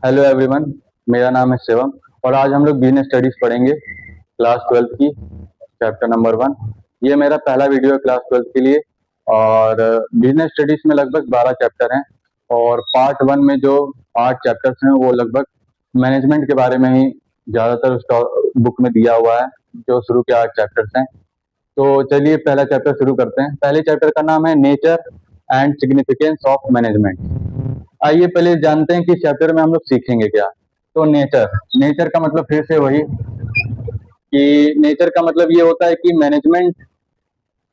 Hello everyone. मेरा नाम है शिवम और आज हम लोग बिजनेस स्टडीज पढ़ेंगे क्लास 12th की चैप्टर नंबर 1। ये मेरा पहला वीडियो है क्लास 12th के लिए। और बिजनेस स्टडीज में लगभग 12 चैप्टर हैं और पार्ट 1 में जो 8 चैप्टर्स हैं वो लगभग मैनेजमेंट के बारे में ही ज़्यादातर उस बुक में दिया हुआ है, जो शुरू के 8 चैप्टर्स हैं। तो चलिए पहला चैप्टर शुरू करते हैं। पहले चैप्टर का नाम है nature and significance of management. आइए पहले जानते हैं कि इस चैप्टर में हम लोग सीखेंगे क्या। तो नेचर नेचर का मतलब फिर से वही कि नेचर का मतलब ये होता है कि मैनेजमेंट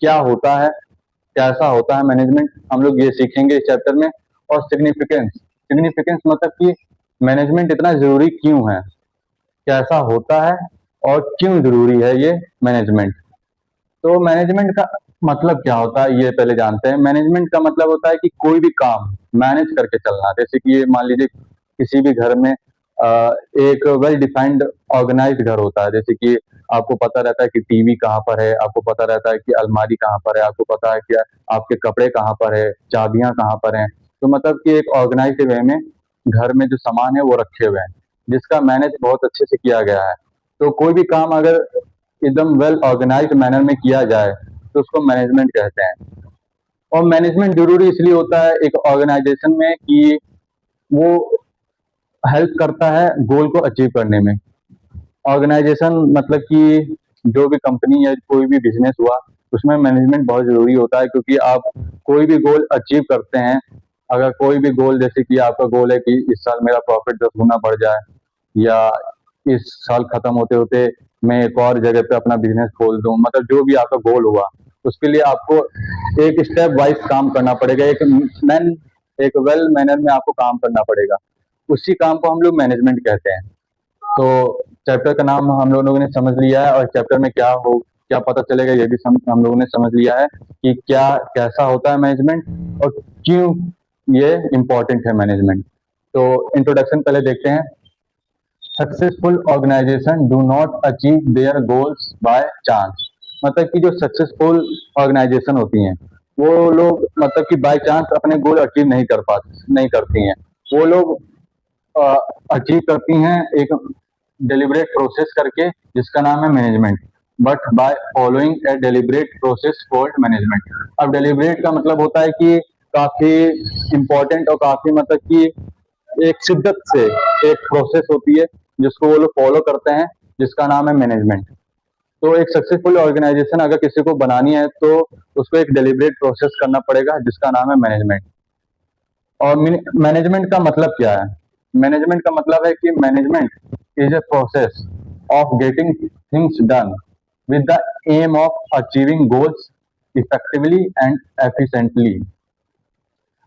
क्या होता है, कैसा होता है मैनेजमेंट, हम लोग ये सीखेंगे इस चैप्टर में। और सिग्निफिकेंस सिग्निफिकेंस मतलब कि मैनेजमेंट इतना जरूरी क्यों है, कैसा होता है और क्यों जरूरी है ये मैनेजमेंट। तो मैनेजमेंट का मतलब क्या होता है ये पहले जानते हैं। मैनेजमेंट का मतलब होता है कि कोई भी काम मैनेज करके चलना। जैसे कि ये मान लीजिए किसी भी घर में एक वेल डिफाइंड ऑर्गेनाइज्ड घर होता है। जैसे कि आपको पता रहता है कि टीवी कहाँ पर है, आपको पता रहता है कि अलमारी कहाँ पर है, आपको पता है कि आपके कपड़े कहाँ पर है, चाबियां कहाँ पर हैं। तो मतलब कि एक ऑर्गेनाइज्ड वे में घर में जो सामान है वो रखे हुए हैं, जिसका मैनेज बहुत अच्छे से किया गया है। तो कोई भी काम अगर एकदम वेल ऑर्गेनाइज्ड मैनर में किया जाए तो उसको मैनेजमेंट कहते हैं। और मैनेजमेंट जरूरी इसलिए होता है एक ऑर्गेनाइजेशन में कि वो हेल्प करता है गोल को अचीव करने में। ऑर्गेनाइजेशन मतलब कि जो भी कंपनी या कोई भी बिजनेस हुआ उसमें मैनेजमेंट बहुत जरूरी होता है, क्योंकि आप कोई भी गोल अचीव करते हैं। अगर कोई भी गोल, जैसे कि आपका गोल है कि इस साल मेरा प्रॉफिट 10 गुना बढ़ जाए, या इस साल खत्म होते होते मैं एक और जगह पे अपना बिजनेस खोल दूं, मतलब जो भी आपका गोल हुआ उसके लिए आपको एक स्टेप वाइज काम करना पड़ेगा, एक वेल मैनर में आपको काम करना पड़ेगा। उसी काम को हम लोग मैनेजमेंट कहते हैं। तो चैप्टर का नाम हम लोगों ने समझ लिया है और चैप्टर में क्या पता चलेगा ये भी हम लोगों ने समझ लिया है कि क्या कैसा होता है मैनेजमेंट और क्यों ये इम्पोर्टेंट है मैनेजमेंट। तो इंट्रोडक्शन पहले देखते हैं। Successful organisation do not achieve their goals by chance. मतलब कि जो सक्सेसफुल ऑर्गेनाइजेशन होती हैं वो लोग मतलब कि बाय चांस अपने गोल अचीव नहीं करती हैं। वो लोग अचीव करती हैं एक डेलिब्रेट प्रोसेस करके, जिसका नाम है management. But by following A deliberate process called management. अब डेलिब्रेट का मतलब होता है कि काफी इंपॉर्टेंट और काफी मतलब कि एक शिद्दत से एक प्रोसेस होती है जिसको वो लोग फॉलो करते हैं, जिसका नाम है मैनेजमेंट। तो एक सक्सेसफुल ऑर्गेनाइजेशन अगर किसी को बनानी है तो उसको एक डेलिब्रेट प्रोसेस करना पड़ेगा, जिसका नाम है मैनेजमेंट। और मैनेजमेंट का मतलब क्या है? मैनेजमेंट का मतलब है कि management is a process of getting things done with the aim of achieving goals effectively and efficiently.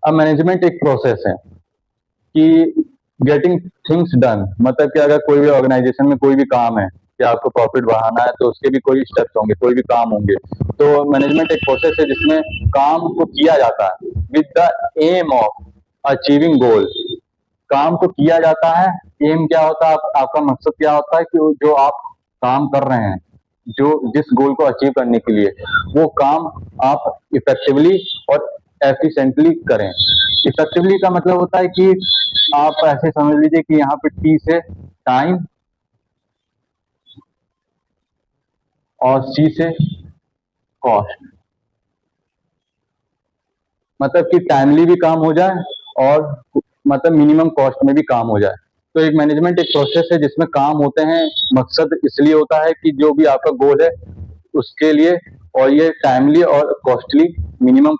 अब मैनेजमेंट एक प्रोसेस है कि गेटिंग थिंग्स डन, मतलब कि अगर कोई भी ऑर्गेनाइजेशन में कोई भी काम है कि आपको प्रॉफिट बढ़ाना है तो उसके भी कोई स्टेप्स होंगे, कोई भी काम होंगे। तो मैनेजमेंट एक प्रोसेस है जिसमें काम को किया जाता है with the aim of achieving goal. काम को किया जाता है, एम क्या होता है, आपका मकसद क्या होता है कि जो आप काम कर रहे हैं, जो जिस गोल को अचीव करने के लिए वो काम आप इफेक्टिवली और एफिशिएंटली करें। इफेक्टिवली का मतलब होता है कि आप ऐसे समझ लीजिए कि यहाँ पे टी से टाइम और सी से कॉस्ट, मतलब कि टाइमली भी काम हो जाए और मतलब मिनिमम कॉस्ट में भी काम हो जाए। तो एक मैनेजमेंट एक प्रोसेस है जिसमें काम होते हैं। मकसद इसलिए होता है कि जो भी आपका गोल है उसके लिए, और ये टाइमली और मिनिमम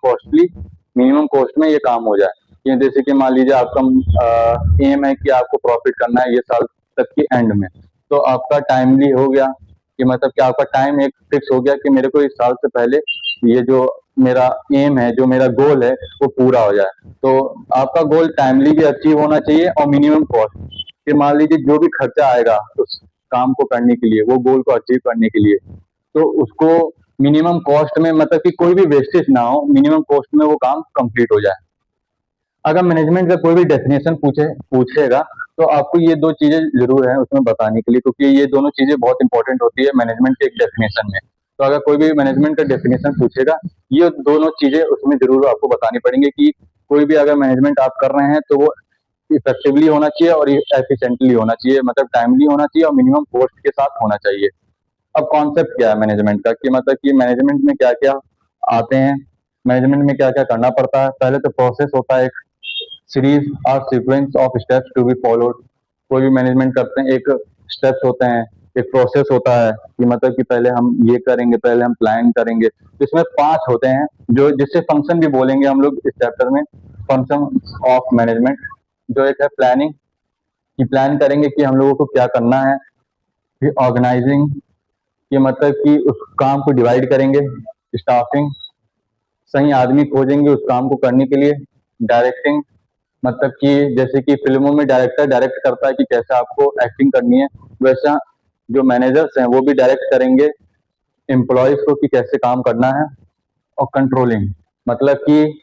कॉस्ट में ये काम हो जाए। ये जैसे कि मान लीजिए आपका एम है कि आपको प्रॉफिट करना है ये साल तक के एंड में, तो आपका टाइमली हो गया कि मतलब कि आपका टाइम एक फिक्स हो गया कि मेरे को इस साल से पहले ये जो मेरा एम है, जो मेरा गोल है वो पूरा हो जाए। तो आपका गोल टाइमली भी अचीव होना चाहिए और मिनिमम कॉस्ट, कि मान लीजिए जो भी खर्चा आएगा उस काम को करने के लिए, वो गोल को अचीव करने के लिए, तो उसको मिनिमम कॉस्ट में, मतलब कि कोई भी वेस्टेज ना हो, मिनिमम कॉस्ट में वो काम कंप्लीट हो जाए। अगर मैनेजमेंट का कोई भी डेफिनेशन पूछेगा तो आपको ये दो चीजें जरूर है उसमें बताने के लिए, क्योंकि ये दोनों चीजें बहुत इंपॉर्टेंट होती है मैनेजमेंट के एक डेफिनेशन में। तो अगर कोई भी मैनेजमेंट का डेफिनेशन पूछेगा, ये दोनों चीजें उसमें जरूर आपको बतानी पड़ेंगी कि कोई भी अगर मैनेजमेंट आप कर रहे हैं तो वो इफेक्टिवली होना चाहिए और एफिशिएंटली होना चाहिए, मतलब टाइमली होना चाहिए और मिनिमम कॉस्ट के साथ होना चाहिए। अब कॉन्सेप्ट क्या है मैनेजमेंट का, कि मतलब कि मैनेजमेंट में क्या क्या आते हैं, मैनेजमेंट में क्या क्या करना पड़ता है। पहले तो प्रोसेस होता है, एक सीरीज और sequence of steps to be followed. कोई भी मैनेजमेंट करते हैं, एक स्टेप्स होते हैं, एक प्रोसेस होता है, कि मतलब कि पहले हम ये करेंगे, पहले हम प्लान करेंगे। तो इसमें 5 होते हैं, जो जिससे फंक्शन भी बोलेंगे हम लोग इस चैप्टर में, फंक्शन ऑफ मैनेजमेंट। जो एक है प्लानिंग, कि प्लान करेंगे कि हम लोगों को क्या करना है। फिर ऑर्गेनाइजिंग, कि मतलब कि उस काम को डिवाइड करेंगे। स्टाफिंग, सही आदमी खोजेंगे उस काम को करने के लिए। डायरेक्टिंग, मतलब कि जैसे कि फिल्मों में डायरेक्टर डायरेक्ट करता है कि कैसे आपको एक्टिंग करनी है, वैसा जो मैनेजर्स हैं वो भी डायरेक्ट करेंगे एम्प्लॉयज को कि कैसे काम करना है। और कंट्रोलिंग, मतलब कि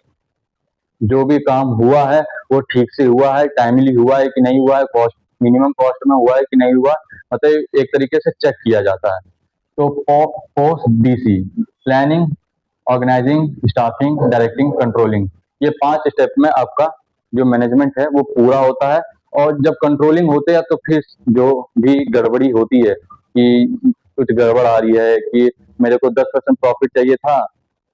जो भी काम हुआ है वो ठीक से हुआ है, टाइमली हुआ है कि नहीं हुआ है, कॉस्ट मिनिमम कॉस्ट में हुआ है कि नहीं हुआ, मतलब एक तरीके से चेक किया जाता है। तो post DC, planning, organising, staffing, directing, controlling, ये 5 स्टेप में आपका जो मैनेजमेंट है वो पूरा होता है। और जब कंट्रोलिंग होते हैं तो फिर जो भी गड़बड़ी होती है, कि कुछ गड़बड़ आ रही है, कि मेरे को 10% प्रॉफिट चाहिए था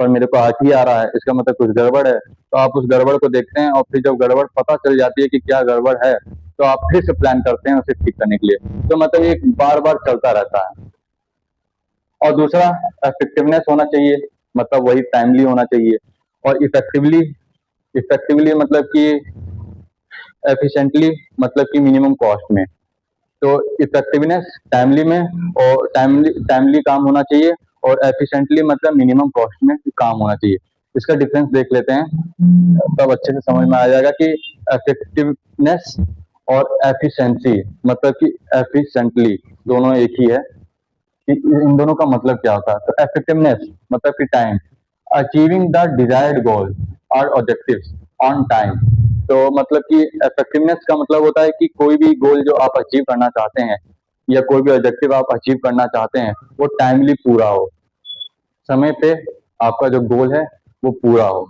पर मेरे को 8 ही आ रहा है, इसका मतलब कुछ गड़बड़ है। तो आप उस गड़बड़ को देखते हैं और फिर जब गड़बड़ पता चल जाती है कि क्या गड़बड़ है, तो आप फिर से प्लान करते हैं उसे ठीक करने के लिए। तो मतलब ये बार बार चलता रहता है। और दूसरा, इफेक्टिवनेस होना चाहिए, मतलब वही टाइमली होना चाहिए। और इफेक्टिवली, इफेक्टिवली मतलब कि एफिशिएंटली, मतलब कि मिनिमम कॉस्ट में। तो इफेक्टिवनेस टाइमली में, और टाइमली टाइमली काम होना चाहिए, और एफिशिएंटली मतलब मिनिमम कॉस्ट में काम होना चाहिए। इसका डिफरेंस देख लेते हैं, तब अच्छे से समझ में आ जाएगा कि इफेक्टिवनेस और एफिशिएंसी, मतलब कि एफिशिएंटली दोनों एक ही है, कि इन दोनों का मतलब क्या होता है। तो इफेक्टिवनेस मतलब कि टाइम, अचीविंग द डिजायर्ड गोल और ऑब्जेक्टिव्स ऑन टाइम। तो मतलब कि इफेक्टिवनेस का मतलब होता है कि कोई भी गोल जो आप अचीव करना चाहते हैं, या कोई भी ऑब्जेक्टिव आप अचीव करना चाहते हैं, वो टाइमली पूरा हो, समय पे आपका जो गोल है वो पूरा हो।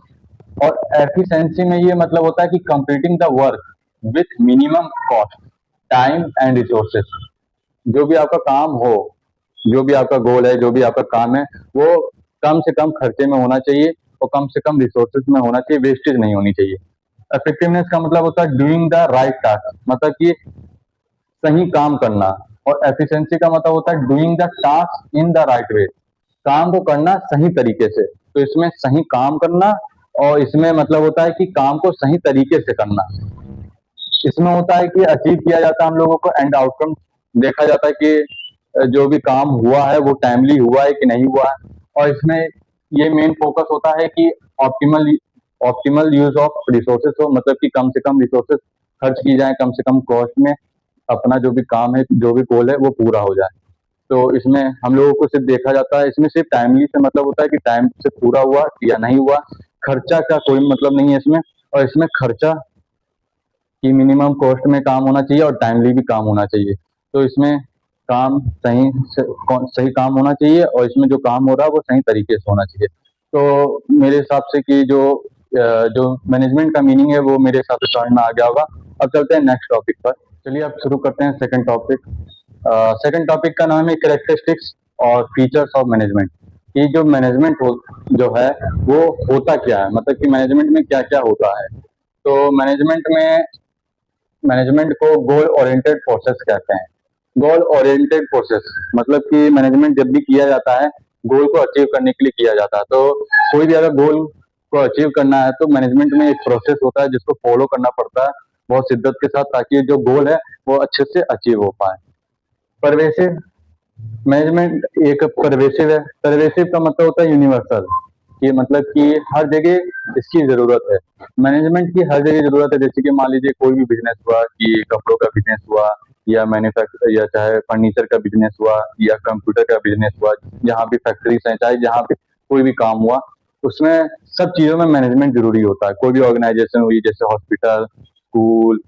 और एफिशिएंसी में ये मतलब होता है कि completing the work with minimum cost, time and resources. जो भी आपका काम हो, जो भी आपका गोल है, जो भी आपका काम है, वो कम से कम खर्चे में होना चाहिए और कम से कम रिसोर्सेज में होना चाहिए, वेस्टेज नहीं होनी चाहिए। इफेक्टिवनेस का मतलब होता है डूइंग द राइट टास्क, मतलब कि सही काम करना। और एफिशिएंसी का मतलब होता है doing the task in the right way, काम को करना सही तरीके से। तो इसमें सही काम करना, और इसमें मतलब होता है कि काम को सही तरीके से करना। इसमें होता है कि अचीव किया जाता है हम लोगों को एंड आउटकम देखा जाता है कि जो भी काम हुआ है वो टाइमली हुआ है कि नहीं हुआ है। और इसमें ये मेन फोकस होता है कि optimal optimal use of resources हो, मतलब कि कम से कम रिसोर्सेस खर्च की जाए, कम से कम कॉस्ट में अपना जो भी काम है, जो भी गोल है वो पूरा हो जाए। तो इसमें हम लोगों को सिर्फ देखा जाता है, इसमें सिर्फ टाइमली से मतलब होता है कि टाइम से पूरा हुआ या नहीं हुआ। खर्चा का कोई मतलब नहीं है इसमें। और इसमें खर्चा कि मिनिमम कॉस्ट में काम होना चाहिए और टाइमली भी काम होना चाहिए। तो इसमें काम सही काम होना चाहिए, और इसमें जो काम हो रहा है वो सही तरीके से होना चाहिए। तो मेरे हिसाब से कि जो मैनेजमेंट का मीनिंग है वो मेरे हिसाब से समझ में आ गया होगा। अब चलते हैं नेक्स्ट टॉपिक पर। चलिए अब शुरू करते हैं सेकंड टॉपिक। सेकंड टॉपिक का नाम है कैरेक्टरिस्टिक्स और फीचर्स ऑफ मैनेजमेंट। कि जो मैनेजमेंट हो जो है वो होता क्या है, मतलब कि मैनेजमेंट में क्या क्या होता है। तो मैनेजमेंट को गोल ओरिएंटेड प्रोसेस कहते हैं। गोल ओरिएंटेड प्रोसेस मतलब कि मैनेजमेंट जब भी किया जाता है, गोल को अचीव करने के लिए किया जाता है। तो कोई भी अगर गोल को अचीव करना है तो मैनेजमेंट में एक प्रोसेस होता है जिसको फॉलो करना पड़ता है बहुत शिद्दत के साथ, ताकि जो गोल है वो अच्छे से अचीव हो पाए। परवेसिव मैनेजमेंट एक परवेसिव है। परवेसिव का मतलब होता है यूनिवर्सल, कि मतलब कि हर जगह इसकी जरूरत है। मैनेजमेंट की हर जगह जरूरत है। जैसे कि मान लीजिए कोई भी बिजनेस हुआ, कि कपड़ों का बिजनेस हुआ, या मैन्युफैक्चर, या चाहे फर्नीचर का बिजनेस हुआ, या कंप्यूटर का बिजनेस हुआ, जहाँ भी फैक्ट्रीज हैं, चाहे जहाँ भी कोई भी काम हुआ, उसमें सब चीजों में मैनेजमेंट जरूरी होता है। कोई भी ऑर्गेनाइजेशन हुई, जैसे हॉस्पिटल, स्कूल,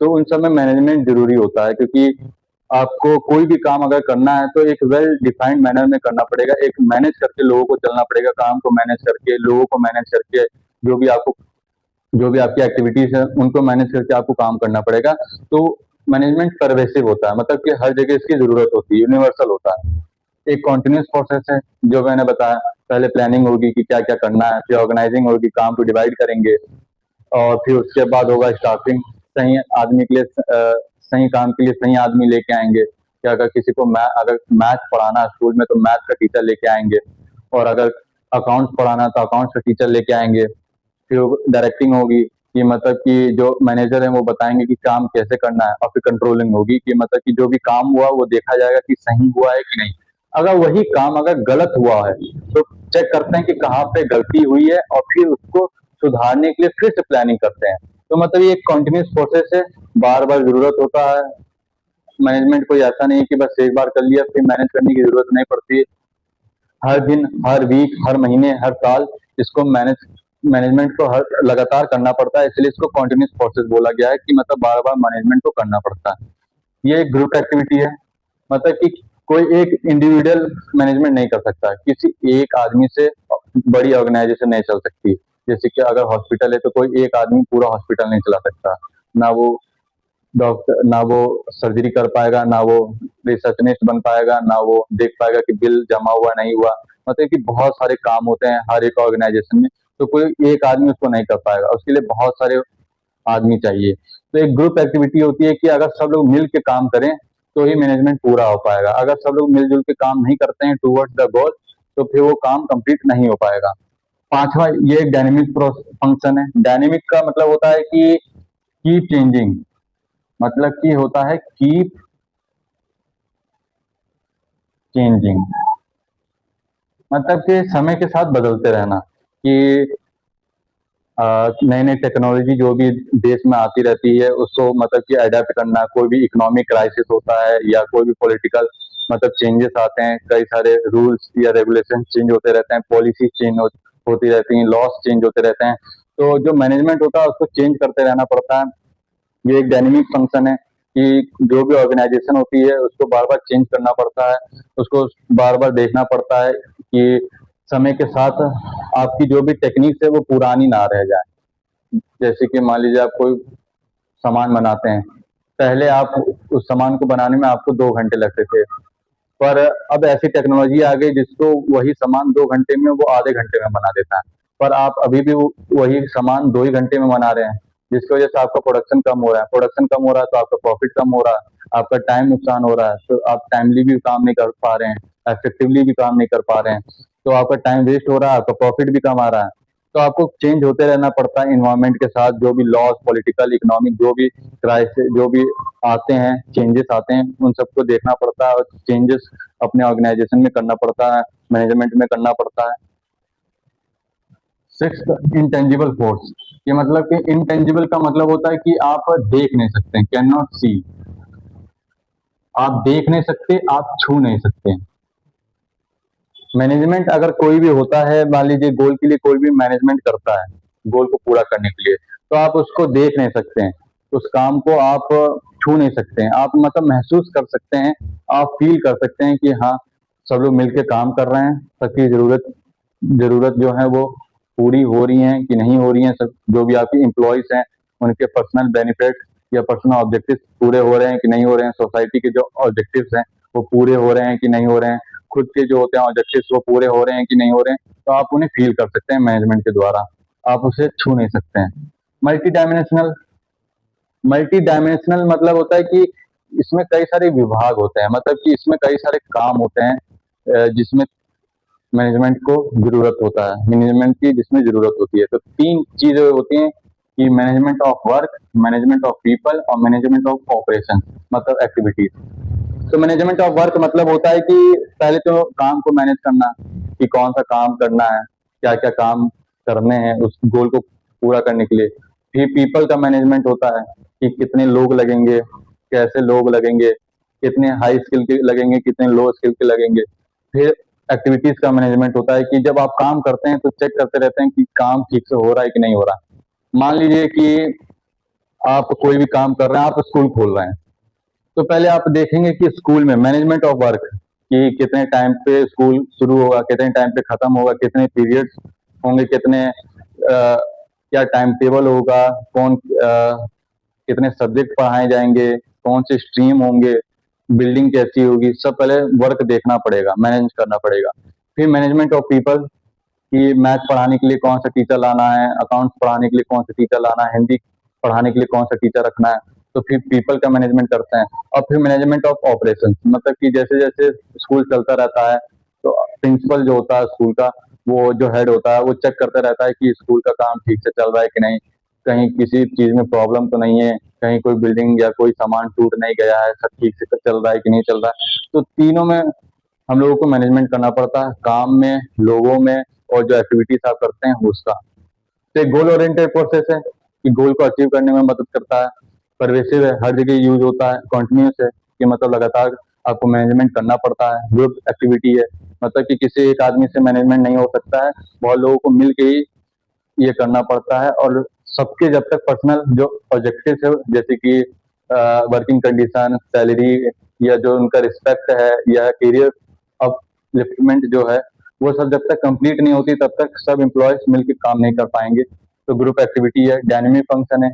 तो उन सब में मैनेजमेंट जरूरी होता है। क्योंकि आपको कोई भी काम अगर करना है तो एक वेल डिफाइंड मैनर में करना पड़ेगा, एक मैनेज करके लोगों को चलना पड़ेगा, काम को मैनेज करके, लोगों को मैनेज करके, जो भी आपको जो भी आपकी एक्टिविटीज है उनको मैनेज करके आपको काम करना पड़ेगा। तो मैनेजमेंट परवेसिव होता है, मतलब कि हर जगह इसकी जरूरत होती है, यूनिवर्सल होता है। एक कॉन्टिन्यूस प्रोसेस है, जो मैंने बताया। पहले प्लानिंग होगी कि क्या क्या करना है, फिर ऑर्गेनाइजिंग होगी, काम को डिवाइड करेंगे, और फिर उसके बाद होगा स्टाफिंग। सही आदमी के लिए सही काम के लिए सही आदमी लेके आएंगे, कि अगर किसी को अगर मैथ पढ़ाना है स्कूल में तो मैथ का टीचर लेके आएंगे, और अगर अकाउंट्स पढ़ाना है तो अकाउंट्स का टीचर लेके आएंगे। फिर डायरेक्टिंग होगी, कि मतलब कि जो मैनेजर है वो बताएंगे कि काम कैसे करना है, और फिर कंट्रोलिंग होगी, कि मतलब कि जो भी काम हुआ वो देखा जाएगा कि सही हुआ है कि नहीं। अगर वही काम अगर गलत हुआ है तो चेक करते हैं कि कहाँ पे गलती हुई है, और फिर उसको सुधारने के लिए फिर से प्लानिंग करते हैं। तो मतलब ये एक कंटिन्यूस प्रोसेस है, बार बार जरूरत होता है। मैनेजमेंट कोई ऐसा नहीं है कि बस एक बार कर लिया फिर मैनेज करने की जरूरत नहीं पड़ती है। हर दिन, हर वीक, हर महीने, हर साल इसको मैनेजमेंट को हर लगातार करना पड़ता है, इसलिए इसको कंटिन्यूस प्रोसेस बोला गया है, कि मतलब बार बार मैनेजमेंट को करना पड़ता है। ये एक ग्रुप एक्टिविटी है, मतलब कि कोई एक इंडिविजुअल मैनेजमेंट नहीं कर सकता, किसी एक आदमी से बड़ी ऑर्गेनाइजेशन नहीं चल सकती। जैसे कि अगर हॉस्पिटल है तो कोई एक आदमी पूरा हॉस्पिटल नहीं चला सकता, ना वो डॉक्टर, ना वो सर्जरी कर पाएगा, ना वो रिसेप्शनिस्ट बन पाएगा, ना वो देख पाएगा कि बिल जमा हुआ नहीं हुआ। मतलब कि बहुत सारे काम होते हैं हर एक ऑर्गेनाइजेशन में, तो कोई एक आदमी उसको नहीं कर पाएगा, उसके लिए बहुत सारे आदमी चाहिए। तो एक ग्रुप एक्टिविटी होती है कि अगर सब लोग मिल के काम करें तो ही मैनेजमेंट पूरा हो पाएगा। अगर सब लोग मिलजुल के काम नहीं करते हैं टूवर्ड्स द गोल, तो फिर वो काम कंप्लीट नहीं हो पाएगा। पांचवा, ये एक डायनेमिक फंक्शन है। डायनेमिक का मतलब होता है कि कीप चेंजिंग, मतलब कि होता है कीप चेंजिंग, मतलब कि समय के साथ बदलते रहना, कि नई नई टेक्नोलॉजी जो भी देश में आती रहती है उसको मतलब कि अडेप्ट करना। कोई भी इकोनॉमिक क्राइसिस होता है या कोई भी पॉलिटिकल मतलब चेंजेस आते हैं, कई सारे रूल्स या रेगुलेशन चेंज होते रहते हैं, पॉलिसी चेंज होती रहती हैं, लॉस चेंज होते रहते हैं। तो जो मैनेजमेंट होता है उसको चेंज करते रहना पड़ता है। ये एक डायनेमिक फंक्शन है, कि जो भी ऑर्गेनाइजेशन होती है उसको बार बार चेंज करना पड़ता है, उसको बार बार देखना पड़ता है कि समय के साथ आपकी जो भी टेक्निक्स है वो पुरानी ना रह जाए। जैसे कि मान लीजिए आप कोई सामान बनाते हैं, पहले आप उस सामान को बनाने में आपको 2 घंटे लगते थे, पर अब ऐसी टेक्नोलॉजी आ गई जिसको वही सामान 2 घंटे में वो आधे घंटे में बना देता है। पर आप अभी भी वही सामान 2 ही घंटे में बना रहे हैं, जिसकी वजह से आपका प्रोडक्शन कम हो रहा है। प्रोडक्शन कम हो रहा है तो आपका प्रॉफिट कम हो रहा है, आपका टाइम नुकसान हो रहा है, तो आप टाइमली भी काम नहीं कर पा रहे हैं, इफेक्टिवली भी काम नहीं कर पा रहे हैं, तो आपका टाइम वेस्ट हो रहा है, आपका प्रॉफिट भी कम आ रहा है। तो आपको चेंज होते रहना पड़ता है इन्वायरमेंट के साथ। जो भी लॉस, पॉलिटिकल, इकोनॉमिक, जो भी क्राइसिस, जो भी आते हैं, चेंजेस आते हैं, उन सबको देखना पड़ता है, और चेंजेस अपने ऑर्गेनाइजेशन में करना पड़ता है, मैनेजमेंट में करना पड़ता है। Sixth, intangible force. ये मतलब कि इंटेंजिबल का मतलब होता है कि आप देख नहीं सकते, कैन नॉट सी। आप देख नहीं सकते, आप छू नहीं सकते। मैनेजमेंट अगर कोई भी होता है, मान लीजिए गोल के लिए कोई भी मैनेजमेंट करता है, गोल को पूरा करने के लिए, तो आप उसको देख नहीं सकते हैं, उस काम को आप छू नहीं सकते हैं, आप मतलब महसूस कर सकते हैं, आप फील कर सकते हैं कि हाँ, सब लोग मिलके काम कर रहे हैं, सबकी जरूरत जरूरत जो है वो पूरी हो रही है कि नहीं हो रही है। सब जो भी आपके एम्प्लॉयज हैं उनके पर्सनल बेनिफिट या पर्सनल ऑब्जेक्टिव्स पूरे हो रहे हैं कि नहीं हो रहे हैं, सोसाइटी के जो ऑब्जेक्टिव्स हैं वो पूरे हो रहे हैं कि नहीं हो रहे हैं, खुद के जो होते हैं ऑब्जेक्टिव्स वो पूरे हो रहे हैं कि नहीं हो रहे हैं, तो आप उन्हें फील कर सकते हैं मैनेजमेंट के द्वारा, आप उसे छू नहीं सकते हैं। मल्टी डायमेंशनल, मल्टी डायमेंशनल मतलब होता है कि इसमें कई सारे विभाग होते हैं, मतलब कि इसमें कई सारे काम होते हैं जिसमें मैनेजमेंट को जरूरत होता है, मैनेजमेंट की जिसमें जरूरत होती है। तो 3 चीजें होती हैं, कि management of work, management of people और मैनेजमेंट ऑफ ऑपरेशन, मतलब एक्टिविटीज। तो मैनेजमेंट ऑफ वर्क मतलब होता है कि पहले तो काम को मैनेज करना, कि कौन सा काम करना है, क्या क्या काम करने हैं उस गोल को पूरा करने के लिए। फिर पीपल का मैनेजमेंट होता है, कि कितने लोग लगेंगे, कैसे लोग लगेंगे, कितने हाई स्किल के लगेंगे, कितने लो स्किल के लगेंगे। फिर एक्टिविटीज का मैनेजमेंट होता है, कि जब आप काम करते हैं तो चेक करते रहते हैं कि काम ठीक से हो रहा है कि नहीं हो रहा। मान लीजिए कि आप कोई भी काम कर रहे हैं, आप स्कूल खोल रहे हैं, तो पहले आप देखेंगे कि स्कूल में मैनेजमेंट ऑफ वर्क, कि कितने टाइम पे स्कूल शुरू होगा, कितने टाइम पे खत्म होगा, कितने पीरियड्स होंगे, कितने क्या टाइम टेबल होगा, कितने सब्जेक्ट पढ़ाए जाएंगे, कौन से स्ट्रीम होंगे, बिल्डिंग कैसी होगी, सब पहले वर्क देखना पड़ेगा, मैनेज करना पड़ेगा। फिर मैनेजमेंट ऑफ पीपल, कि मैथ पढ़ाने के लिए कौन सा टीचर लाना है, अकाउंट्स पढ़ाने के लिए कौन सा टीचर लाना है, हिंदी पढ़ाने के लिए कौन सा टीचर रखना है। तो फिर पीपल का मैनेजमेंट करते हैं। और फिर मैनेजमेंट ऑफ ऑपरेशन, मतलब कि जैसे जैसे स्कूल चलता रहता है तो प्रिंसिपल जो होता है स्कूल का, वो जो हेड होता है वो चेक करता रहता है कि स्कूल का काम ठीक से चल रहा है कि नहीं, कहीं किसी चीज में प्रॉब्लम तो नहीं है, कहीं कोई बिल्डिंग या कोई सामान टूट नहीं गया है, सब ठीक से चल रहा है कि नहीं चल रहा है। तो तीनों में हम लोगों को मैनेजमेंट करना पड़ता है, काम में, लोगों में, और जो एक्टिविटीज आप करते हैं उसका। तो एक गोल ओरिएंटेड प्रोसेस है कि गोल को अचीव करने में मदद करता है, परवेसिव है, हर जगह यूज होता है, कॉन्टिन्यूस है कि मतलब लगातार आपको मैनेजमेंट करना पड़ता है, ग्रुप एक्टिविटी है, मतलब कि किसी एक आदमी से मैनेजमेंट नहीं हो सकता है, बहुत लोगों को मिल के ही ये करना पड़ता है। और सबके जब तक पर्सनल जो ऑब्जेक्टिव है, जैसे कि वर्किंग कंडीशन, सैलरी, या जो उनका रिस्पेक्ट है, या करियर अपलिफ्टमेंट जो है, वो सब जब तक कंप्लीट नहीं होती तब तक सब एम्प्लॉयज मिलकर काम नहीं कर पाएंगे। तो ग्रुप एक्टिविटी है, डायनेमिक फंक्शन है,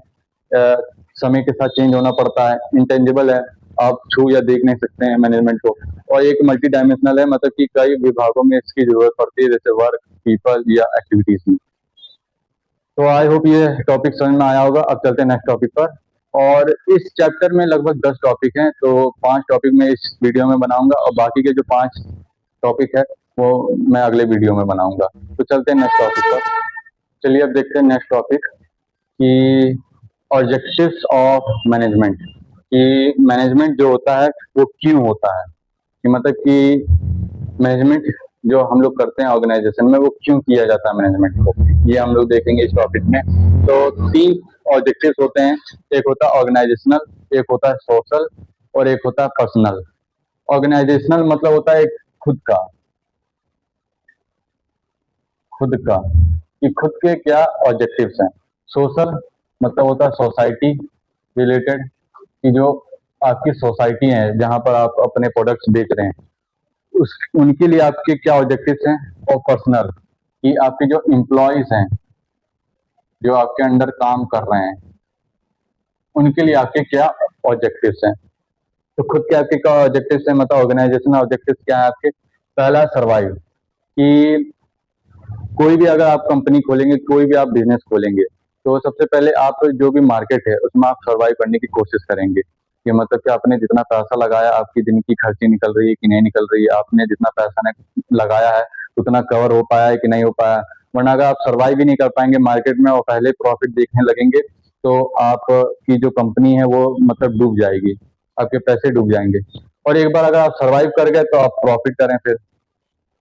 समय के साथ चेंज होना पड़ता है, इंटेंजिबल है, आप छू या देख नहीं सकते हैं मैनेजमेंट को। और एक मल्टी डायमेंशनल है, मतलब कि कई विभागों में इसकी जरूरत पड़ती है, जैसे वर्क, पीपल या एक्टिविटीज में। तो आई होप ये टॉपिक समझ में आया होगा। अब चलते हैं नेक्स्ट टॉपिक पर। और इस चैप्टर में लगभग 10 टॉपिक हैं, तो 5 टॉपिक मैं इस वीडियो में बनाऊंगा और बाकी के जो 5 टॉपिक है वो मैं अगले वीडियो में बनाऊंगा। तो चलते हैं नेक्स्ट टॉपिक पर। चलिए अब देखते हैं नेक्स्ट टॉपिक कि ऑब्जेक्टिव्स ऑफ मैनेजमेंट, कि मैनेजमेंट जो होता है वो क्यों होता है, कि मतलब कि मैनेजमेंट जो हम लोग करते हैं ऑर्गेनाइजेशन में वो क्यों किया जाता है मैनेजमेंट को, ये हम लोग देखेंगे इस टॉपिक में। तो 3 ऑब्जेक्टिव्स होते हैं, एक होता है ऑर्गेनाइजेशनल, एक होता है सोशल, और एक होता है पर्सनल। ऑर्गेनाइजेशनल मतलब होता है एक खुद का, कि खुद के क्या ऑब्जेक्टिव्स हैं। सोशल मतलब होता है सोसाइटी रिलेटेड, कि जो आपकी सोसाइटी है जहां पर आप अपने प्रोडक्ट्स बेच रहे हैं, उस उनके लिए आपके क्या ऑब्जेक्टिव्स हैं। और पर्सनल, कि आपके जो एम्प्लॉयज हैं जो आपके अंडर काम कर रहे हैं, उनके लिए आपके क्या ऑब्जेक्टिव्स हैं। तो खुद के आपके क्या ऑब्जेक्टिव्स हैं, मतलब ऑर्गेनाइजेशन ऑब्जेक्टिव्स क्या है आपके। पहला सर्वाइव, कि कोई भी अगर आप कंपनी खोलेंगे, कोई भी आप बिजनेस खोलेंगे, तो सबसे पहले आप जो भी मार्केट है उसमें आप सर्वाइव करने की कोशिश करेंगे, कि मतलब कि आपने जितना पैसा लगाया, आपकी दिन की खर्ची निकल रही है कि नहीं निकल रही है, आपने जितना पैसा ने लगाया है उतना कवर हो पाया है कि नहीं हो पाया। वरना अगर आप सर्वाइव ही नहीं कर पाएंगे मार्केट में और पहले प्रॉफिट देखने लगेंगे, तो आपकी जो कंपनी है वो मतलब डूब जाएगी, आपके पैसे डूब जाएंगे। और एक बार अगर आप सर्वाइव कर गए तो आप प्रॉफिट करें। फिर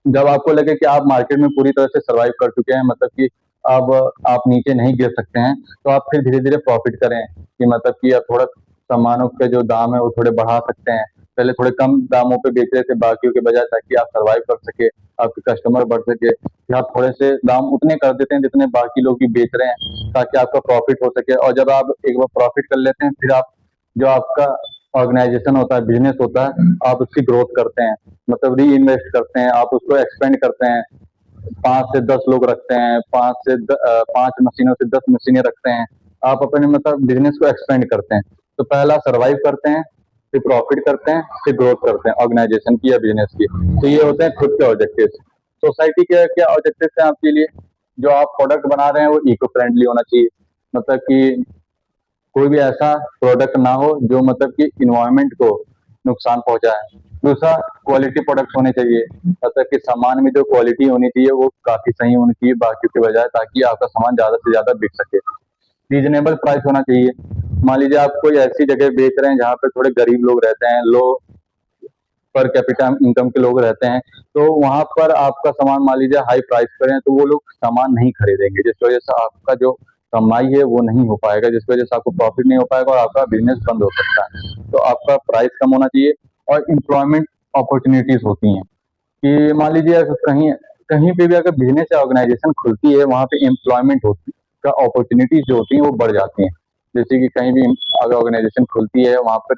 जब आपको लगे कि आप मार्केट में पूरी तरह से सर्वाइव कर चुके हैं, मतलब कि अब आप नीचे नहीं गिर सकते हैं, तो आप फिर धीरे-धीरे प्रॉफिट करें, कि मतलब कि आप थोड़ा सामानों के जो दाम है वो थोड़े बढ़ा सकते हैं। पहले थोड़े कम दामों पे बेच रहे थे बाकियों के बजाय, ताकि आप सर्वाइव कर सके, आपके कस्टमर बढ़ सके। फिर आप थोड़े से दाम उतने कर देते हैं जितने बाकी लोग भी बेच रहे हैं, ताकि आपका प्रॉफिट हो सके। और जब आप एक बार प्रॉफिट कर लेते हैं, फिर आप जो आपका ऑर्गेनाइजेशन होता है, बिजनेस होता है, आप उसकी ग्रोथ करते हैं, मतलब री इन्वेस्ट करते हैं, आप उसको एक्सपेंड करते हैं। 5 से 10 लोग रखते हैं, 5 मशीनों से 10 मशीनें रखते हैं। आप अपने मतलब बिजनेस को एक्सपेंड करते हैं। तो पहला सर्वाइव करते हैं, फिर प्रॉफिट करते हैं, फिर ग्रोथ करते हैं ऑर्गेनाइजेशन की या बिजनेस की। तो ये होते हैं खुद के ऑब्जेक्टिव्स। सोसाइटी के क्या ऑब्जेक्टिव्स हैं आपके लिए। जो आप प्रोडक्ट बना रहे हैं वो इको फ्रेंडली होना चाहिए, मतलब कि कोई भी ऐसा प्रोडक्ट ना हो जो मतलब कि इन्वायरमेंट को नुकसान पहुंचाए। दूसरा, क्वालिटी प्रोडक्ट्स होने चाहिए, मतलब कि सामान में जो क्वालिटी होनी चाहिए वो काफी सही होनी चाहिए बाकी के बजाय, ताकि आपका सामान ज्यादा से ज्यादा बिक सके। रीजनेबल प्राइस होना चाहिए। मान लीजिए आप कोई ऐसी जगह बेच रहे हैं जहाँ पे थोड़े गरीब लोग रहते हैं, लो पर कैपिटा इनकम के लोग रहते हैं, तो वहां पर आपका सामान मान लीजिए हाई प्राइस पर है, तो वो लोग सामान नहीं खरीदेंगे, जिस वजह से आपका जो कमाई है वो नहीं हो पाएगा, जिस वजह से आपको प्रॉफिट नहीं हो पाएगा और आपका बिजनेस बंद हो सकता है। तो आपका प्राइस कम होना चाहिए। और एम्प्लॉयमेंट अपॉर्चुनिटीज होती हैं, कि मान लीजिए अगर कहीं कहीं पे भी अगर बिजनेस या ऑर्गेनाइजेशन खुलती है, वहां पे एम्प्लॉयमेंट होती का अपॉर्चुनिटीज जो होती हैं वो बढ़ जाती हैं। जैसे कि कहीं भी अगर ऑर्गेनाइजेशन खुलती है, वहां पर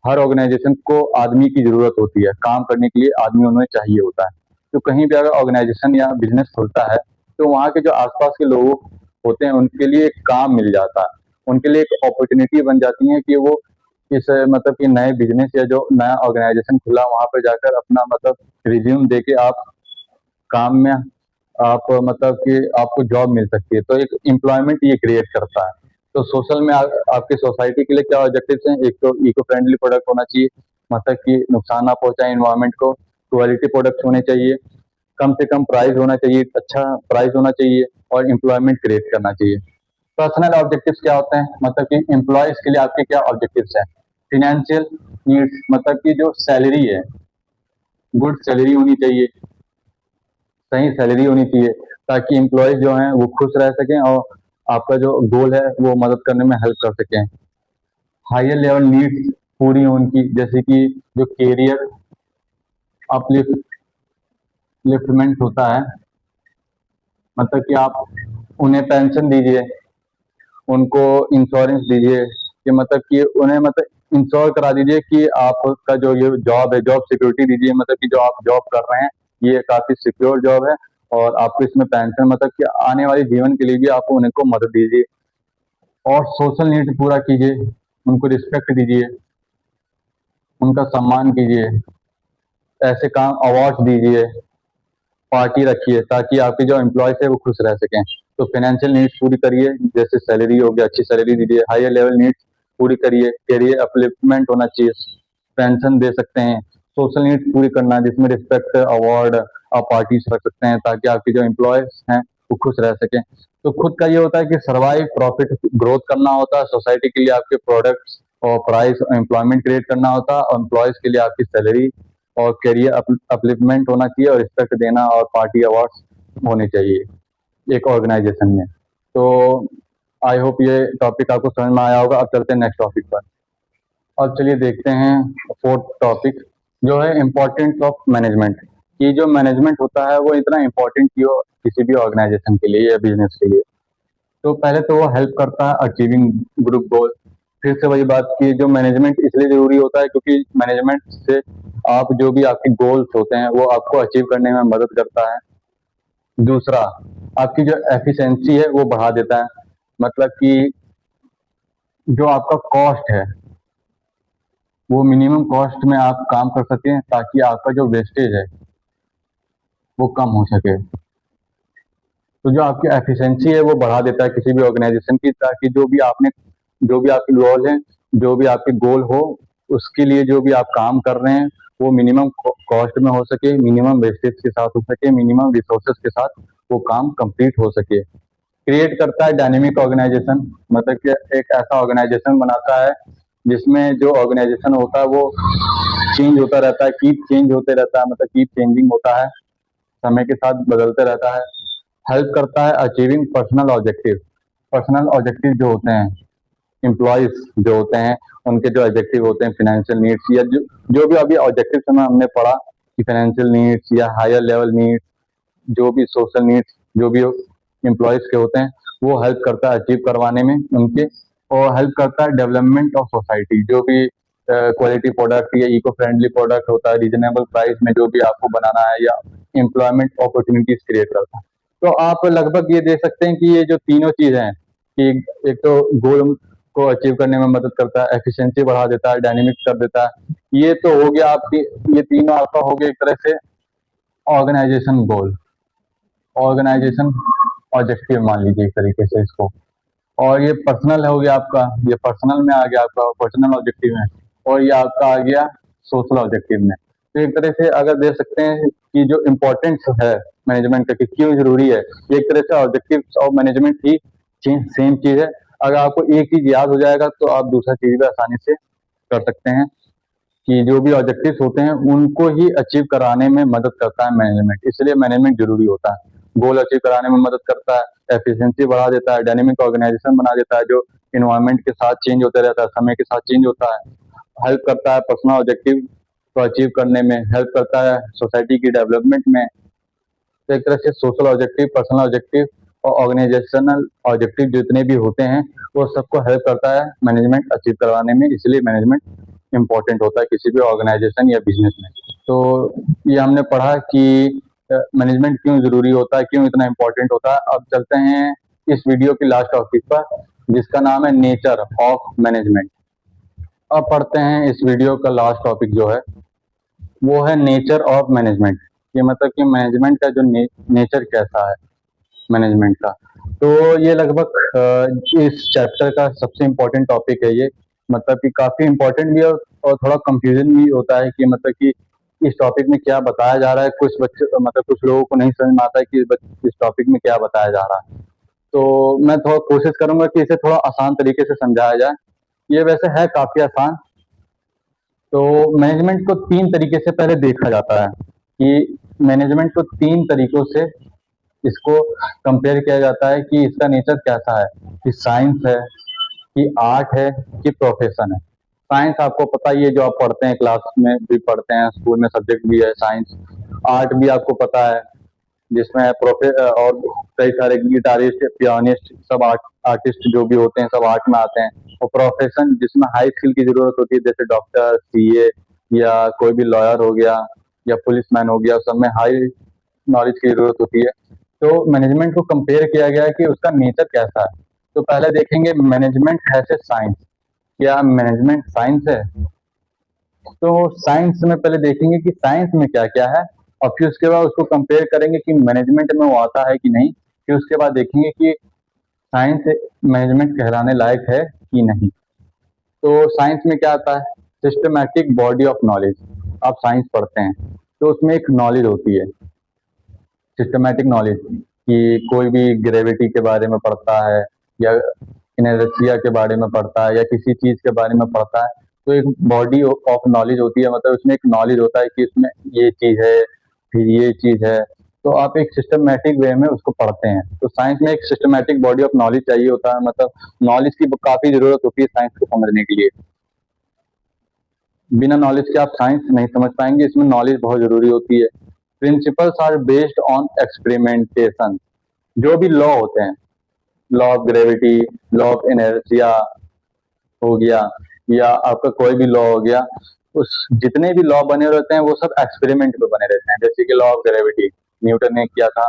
हर ऑर्गेनाइजेशन को आदमी की जरूरत होती है, काम करने के लिए आदमी उन्हें चाहिए होता है। तो कहीं भी अगर ऑर्गेनाइजेशन या बिजनेस खुलता है, तो वहाँ के जो आसपास के लोगों होते हैं उनके लिए एक काम मिल जाता है, उनके लिए एक अपॉर्चुनिटी बन जाती है कि वो इस मतलब कि नए बिजनेस या जो नया ऑर्गेनाइजेशन खुला वहां पे जाकर अपना मतलब रिज्यूम दे के आप काम में आप मतलब कि आपको जॉब मिल सकती है, तो एक एम्प्लॉयमेंट ये क्रिएट करता है। तो सोशल में आपकी सोसाइटी के लिए क्या ऑब्जेक्टिव्स हैं? एक तो इको फ्रेंडली प्रोडक्ट होना चाहिए, मतलब कि नुकसान ना पहुंचाए इन्वायरमेंट को, क्वालिटी प्रोडक्ट होने चाहिए, कम से कम प्राइस होना चाहिए, अच्छा प्राइस होना चाहिए और एम्प्लॉयमेंट क्रिएट करना चाहिए। पर्सनल ऑब्जेक्टिव्स क्या होते हैं? मतलब कि एम्प्लॉयज के लिए आपके क्या ऑब्जेक्टिव्स हैं? फिनेंशियल नीड्स, मतलब कि जो सैलरी है, गुड सैलरी होनी चाहिए, सही सैलरी होनी चाहिए, ताकि एम्प्लॉयज जो हैं वो खुश रह सकें और आपका जो गोल है वो मदद करने में हेल्प कर सकें। हायर लेवल नीड्स पूरी हो उनकी, जैसे कि जो कैरियर अपलिफ्टमेंट होता है, मतलब कि आप उन्हें पेंशन दीजिए, उनको इंश्योरेंस दीजिए, कि मतलब कि उन्हें मतलब इंश्योर करा दीजिए कि आपका जो ये जॉब है, जॉब सिक्योरिटी दीजिए, मतलब कि जो आप जॉब कर रहे हैं ये काफी सिक्योर जॉब है और आपको इसमें पेंशन, मतलब कि आने वाले जीवन के लिए भी आप उन्हें को मदद दीजिए। और सोशल नीड पूरा कीजिए, उनको रिस्पेक्ट दीजिए, उनका सम्मान कीजिए, ऐसे काम अवार्ड्स दीजिए, पार्टी रखिए, ताकि आपके जो एम्प्लॉयज है वो खुश रह सकें। तो फाइनेंशियल नीड्स पूरी करिए, जैसे सैलरी हो गया, अच्छी सैलरी दीजिए, हायर लेवल नीड्स पूरी करिए, कैरियर अपलिफ्टमेंट होना चाहिए, पेंशन दे सकते हैं, सोशल नीड्स पूरी करना है जिसमें रिस्पेक्ट, अवार्ड, आप पार्टीज रख सकते हैं ताकि आपके जो एम्प्लॉयज हैं वो खुश रह सकें। तो खुद का ये होता है कि सर्वाइव, प्रॉफिट, ग्रोथ करना होता है, सोसाइटी के लिए आपके प्रोडक्ट्स और प्राइस, एम्प्लॉयमेंट क्रिएट करना होता है, और एम्प्लॉयज के लिए आपकी सैलरी और करियर अपलिफ्टमेंट होना चाहिए और रिस्पेक्ट देना और पार्टी अवार्ड्स होने चाहिए एक ऑर्गेनाइजेशन में। तो आई होप ये टॉपिक आपको समझ में आया होगा। अब चलते हैं नेक्स्ट टॉपिक पर। अब चलिए देखते हैं फोर्थ टॉपिक, जो है इम्पोर्टेंस ऑफ मैनेजमेंट। कि जो मैनेजमेंट होता है वो इतना इम्पोर्टेंट क्यों किसी भी ऑर्गेनाइजेशन के लिए या बिजनेस के लिए? तो पहले तो वो हेल्प करता है अचीविंग ग्रुप गोल। फिर से वही बात की, जो मैनेजमेंट इसलिए जरूरी होता है क्योंकि मैनेजमेंट से आप जो भी आपके गोल्स होते हैं वो आपको अचीव करने में मदद करता है। दूसरा, आपकी जो एफिशिएंसी है वो बढ़ा देता है, मतलब कि जो आपका कॉस्ट है वो मिनिमम कॉस्ट में आप काम कर सकें ताकि आपका जो वेस्टेज है वो कम हो सके। तो जो आपकी एफिशिएंसी है वो बढ़ा देता है किसी भी ऑर्गेनाइजेशन की, ताकि जो भी आपके गोल हैं, जो भी आपके गोल हो, उसके लिए जो भी आप काम कर रहे हैं वो मिनिमम कॉस्ट में हो सके, मिनिमम वेस्टेज के साथ हो सके, मिनिमम रिसोर्सेज के साथ वो काम कंप्लीट हो सके। क्रिएट करता है डायनेमिक ऑर्गेनाइजेशन, मतलब कि एक ऐसा ऑर्गेनाइजेशन बनाता है जिसमें जो ऑर्गेनाइजेशन होता है वो चेंज होता रहता है, कीप चेंज होते रहता है, मतलब कीप चेंजिंग होता है, समय के साथ बदलते रहता है। हेल्प करता है achieving personal objective. Personal objective जो होते हैं, एम्प्लॉयज जो होते हैं उनके जो ऑब्जेक्टिव होते हैं, फाइनेंशियल नीड्स या जो भी अभी ऑब्जेक्टिव में हमने पढ़ा कि फाइनेंशियल नीड्स या हायर लेवल नीड्स, जो भी सोशल नीड्स जो भी एम्प्लॉयज के होते हैं, वो हेल्प करता है अचीव करवाने में उनके। और हेल्प करता है डेवलपमेंट ऑफ सोसाइटी, जो भी क्वालिटी प्रोडक्ट या इको फ्रेंडली प्रोडक्ट होता है रीजनेबल प्राइस में जो भी आपको बनाना है, या एम्प्लॉयमेंट अपॉर्चुनिटीज क्रिएट करता है। तो आप लगभग ये देख सकते हैं कि ये जो तीनों चीज हैं कि एक तो गोल को अचीव करने में मदद करता है, एफिशिएंसी बढ़ा देता है, डायनेमिक कर देता है, ये तो हो गया आपकी, ये तीनों आपका हो गया एक तरह से ऑर्गेनाइजेशन गोल, ऑर्गेनाइजेशन ऑब्जेक्टिव मान लीजिए एक तरीके से इसको। और ये पर्सनल हो गया आपका, ये पर्सनल में आ गया आपका पर्सनल ऑब्जेक्टिव में, और ये आपका आ गया सोशल ऑब्जेक्टिव में। तो एक तरह से अगर देख सकते हैं कि जो इम्पोर्टेंस है मैनेजमेंट का कि क्यों जरूरी है, ये एक तरह से ऑब्जेक्टिव और मैनेजमेंट ही सेम चीज है। अगर आपको एक चीज याद हो जाएगा तो आप दूसरा चीज भी आसानी से कर सकते हैं, कि जो भी ऑब्जेक्टिव्स होते हैं उनको ही अचीव कराने में मदद करता है मैनेजमेंट, इसलिए मैनेजमेंट जरूरी होता है। गोल अचीव कराने में मदद करता है, एफिशिएंसी बढ़ा देता है, डायनेमिक ऑर्गेनाइजेशन बना देता है जो इन्वायरमेंट के साथ चेंज होते रहता है, समय के साथ चेंज होता है, हेल्प करता है पर्सनल ऑब्जेक्टिव को अचीव करने में, हेल्प करता है सोसाइटी की डेवलपमेंट में। तो एक तरह से सोशल ऑब्जेक्टिव, पर्सनल ऑब्जेक्टिव और ऑर्गेनाइजेशनल ऑब्जेक्टिव जितने भी होते हैं वो सबको हेल्प करता है मैनेजमेंट अचीव करवाने में, इसलिए मैनेजमेंट इम्पोर्टेंट होता है किसी भी ऑर्गेनाइजेशन या बिजनेस में। तो ये हमने पढ़ा कि मैनेजमेंट क्यों जरूरी होता है, क्यों इतना इम्पोर्टेंट होता है। अब चलते हैं इस वीडियो की लास्ट टॉपिक पर, जिसका नाम है नेचर ऑफ मैनेजमेंट। अब पढ़ते हैं इस वीडियो का लास्ट टॉपिक जो है वो है नेचर ऑफ मैनेजमेंट। ये मतलब कि मैनेजमेंट का जो नेचर कैसा है मैनेजमेंट का। तो ये लगभग इस चैप्टर का सबसे इम्पोर्टेंट टॉपिक है ये। मतलब कि काफी इम्पोर्टेंट भी है और थोड़ा कंफ्यूजन भी होता है कि मतलब कि इस टॉपिक में क्या बताया जा रहा है। कुछ बच्चे मतलब कुछ लोगों को नहीं समझ में आता है कि इस टॉपिक में क्या बताया जा रहा है। तो मैं थोड़ा कोशिश करूंगा कि इसे थोड़ा आसान तरीके से समझाया जाए। ये वैसे है काफी आसान। तो मैनेजमेंट को तीन तरीके से पहले देखा जाता है कि मैनेजमेंट को तीन तरीकों से इसको कंपेयर किया जाता है कि इसका नेचर कैसा है, कि साइंस है, कि आर्ट है, कि प्रोफेशन है। साइंस आपको पता ही है, जो आप पढ़ते हैं क्लास में भी पढ़ते हैं, स्कूल में सब्जेक्ट भी है साइंस। आर्ट भी आपको पता है, जिसमें और कई सारे गिटारिस्ट, पियानिस्ट, सब आर्टिस्ट जो भी होते हैं सब आर्ट में आते हैं। और प्रोफेशन जिसमें हाई स्किल की जरूरत होती है, जैसे डॉक्टर, सीए या कोई भी लॉयर हो गया या पुलिसमैन हो गया, सब में हाई नॉलेज की जरूरत होती है। तो मैनेजमेंट को कंपेयर किया गया है कि उसका नेचर कैसा है। तो पहले देखेंगे मैनेजमेंट हैज ए साइंस। क्या मैनेजमेंट साइंस है? तो साइंस में पहले देखेंगे कि साइंस में क्या क्या है, और फिर उसके बाद उसको कंपेयर करेंगे कि मैनेजमेंट में वो आता है कि नहीं। फिर उसके बाद देखेंगे कि साइंस मैनेजमेंट कहलाने लायक है कि नहीं। तो साइंस में क्या आता है? Systematic body of knowledge. आप साइंस पढ़ते हैं तो उसमें एक नॉलेज होती है, सिस्टमैटिक नॉलेज, कि कोई भी ग्रेविटी के बारे में पढ़ता है या इनर्शिया के बारे में पढ़ता है या किसी चीज के बारे में पढ़ता है। तो एक बॉडी ऑफ नॉलेज होती है, मतलब उसमें एक नॉलेज होता है कि इसमें ये चीज है, फिर ये चीज है। तो आप एक सिस्टमैटिक वे में उसको पढ़ते हैं। तो साइंस में एक सिस्टमैटिक बॉडी ऑफ नॉलेज चाहिए होता है, मतलब नॉलेज की काफी जरूरत होती है साइंस को समझने के लिए। बिना नॉलेज के आप साइंस नहीं समझ पाएंगे, इसमें नॉलेज बहुत जरूरी होती है। Principles are based on experimentation. जो भी लॉ होते हैं, law of gravity, law of inertia हो गया, या आपका कोई भी लॉ हो गया, उस जितने भी लॉ बने रहते हैं वो सब एक्सपेरिमेंट पे बने रहते हैं। जैसे कि लॉ ऑफ ग्रेविटी न्यूटन ने किया था,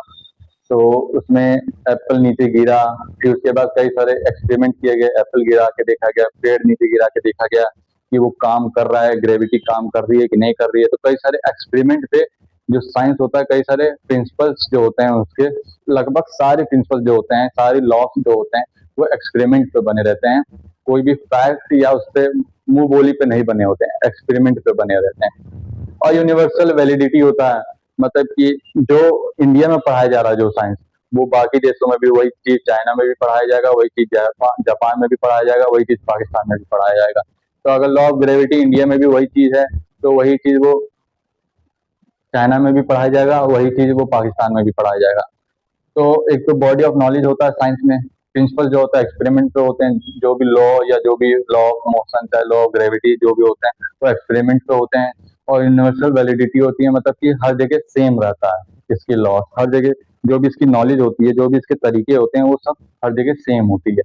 तो उसमें एप्पल नीचे गिरा, फिर उसके बाद कई सारे एक्सपेरिमेंट किए गए, एप्पल गिरा के देखा गया, पेड़ नीचे गिरा के देखा गया कि वो काम कर रहा है, ग्रेविटी काम कर रही है कि नहीं कर रही है। तो कई सारे एक्सपेरिमेंट पे जो साइंस होता है, कई सारे प्रिंसिपल्स जो होते हैं उसके, लगभग सारे प्रिंसिपल जो होते हैं, सारे लॉस जो होते हैं, वो एक्सपेरिमेंट पे बने रहते हैं। कोई भी फैक्ट या उस पर मुंह बोली पे नहीं बने होते हैं, एक्सपेरिमेंट पे बने रहते हैं। और यूनिवर्सल वैलिडिटी होता है, मतलब कि जो इंडिया में पढ़ाया जा रहा है जो साइंस, वो बाकी देशों में भी वही चीज, चाइना में भी पढ़ाया जाएगा वही चीज, जापान में भी पढ़ाया जाएगा वही चीज, पाकिस्तान में भी पढ़ाया जाएगा। तो अगर लॉ ऑफ ग्रेविटी इंडिया में भी वही चीज है, तो वही चीज वो चाइना में भी पढ़ाया जाएगा, वही चीज वो पाकिस्तान में भी पढ़ाया जाएगा। तो एक तो बॉडी ऑफ नॉलेज होता है साइंस में, प्रिंसिपल जो होता है एक्सपेरिमेंट पे होते हैं, जो भी लॉ या जो भी लॉ ऑफ मोशन चाहे लॉ ऑफ ग्रेविटी जो भी होते हैं वो एक्सपेरिमेंट पे होते हैं। और यूनिवर्सल वैलिडिटी होती है, मतलब कि हर जगह सेम रहता है इसकी लॉ, हर जगह जो भी इसकी नॉलेज होती है, जो भी इसके तरीके होते हैं, वो सब हर जगह सेम होती है।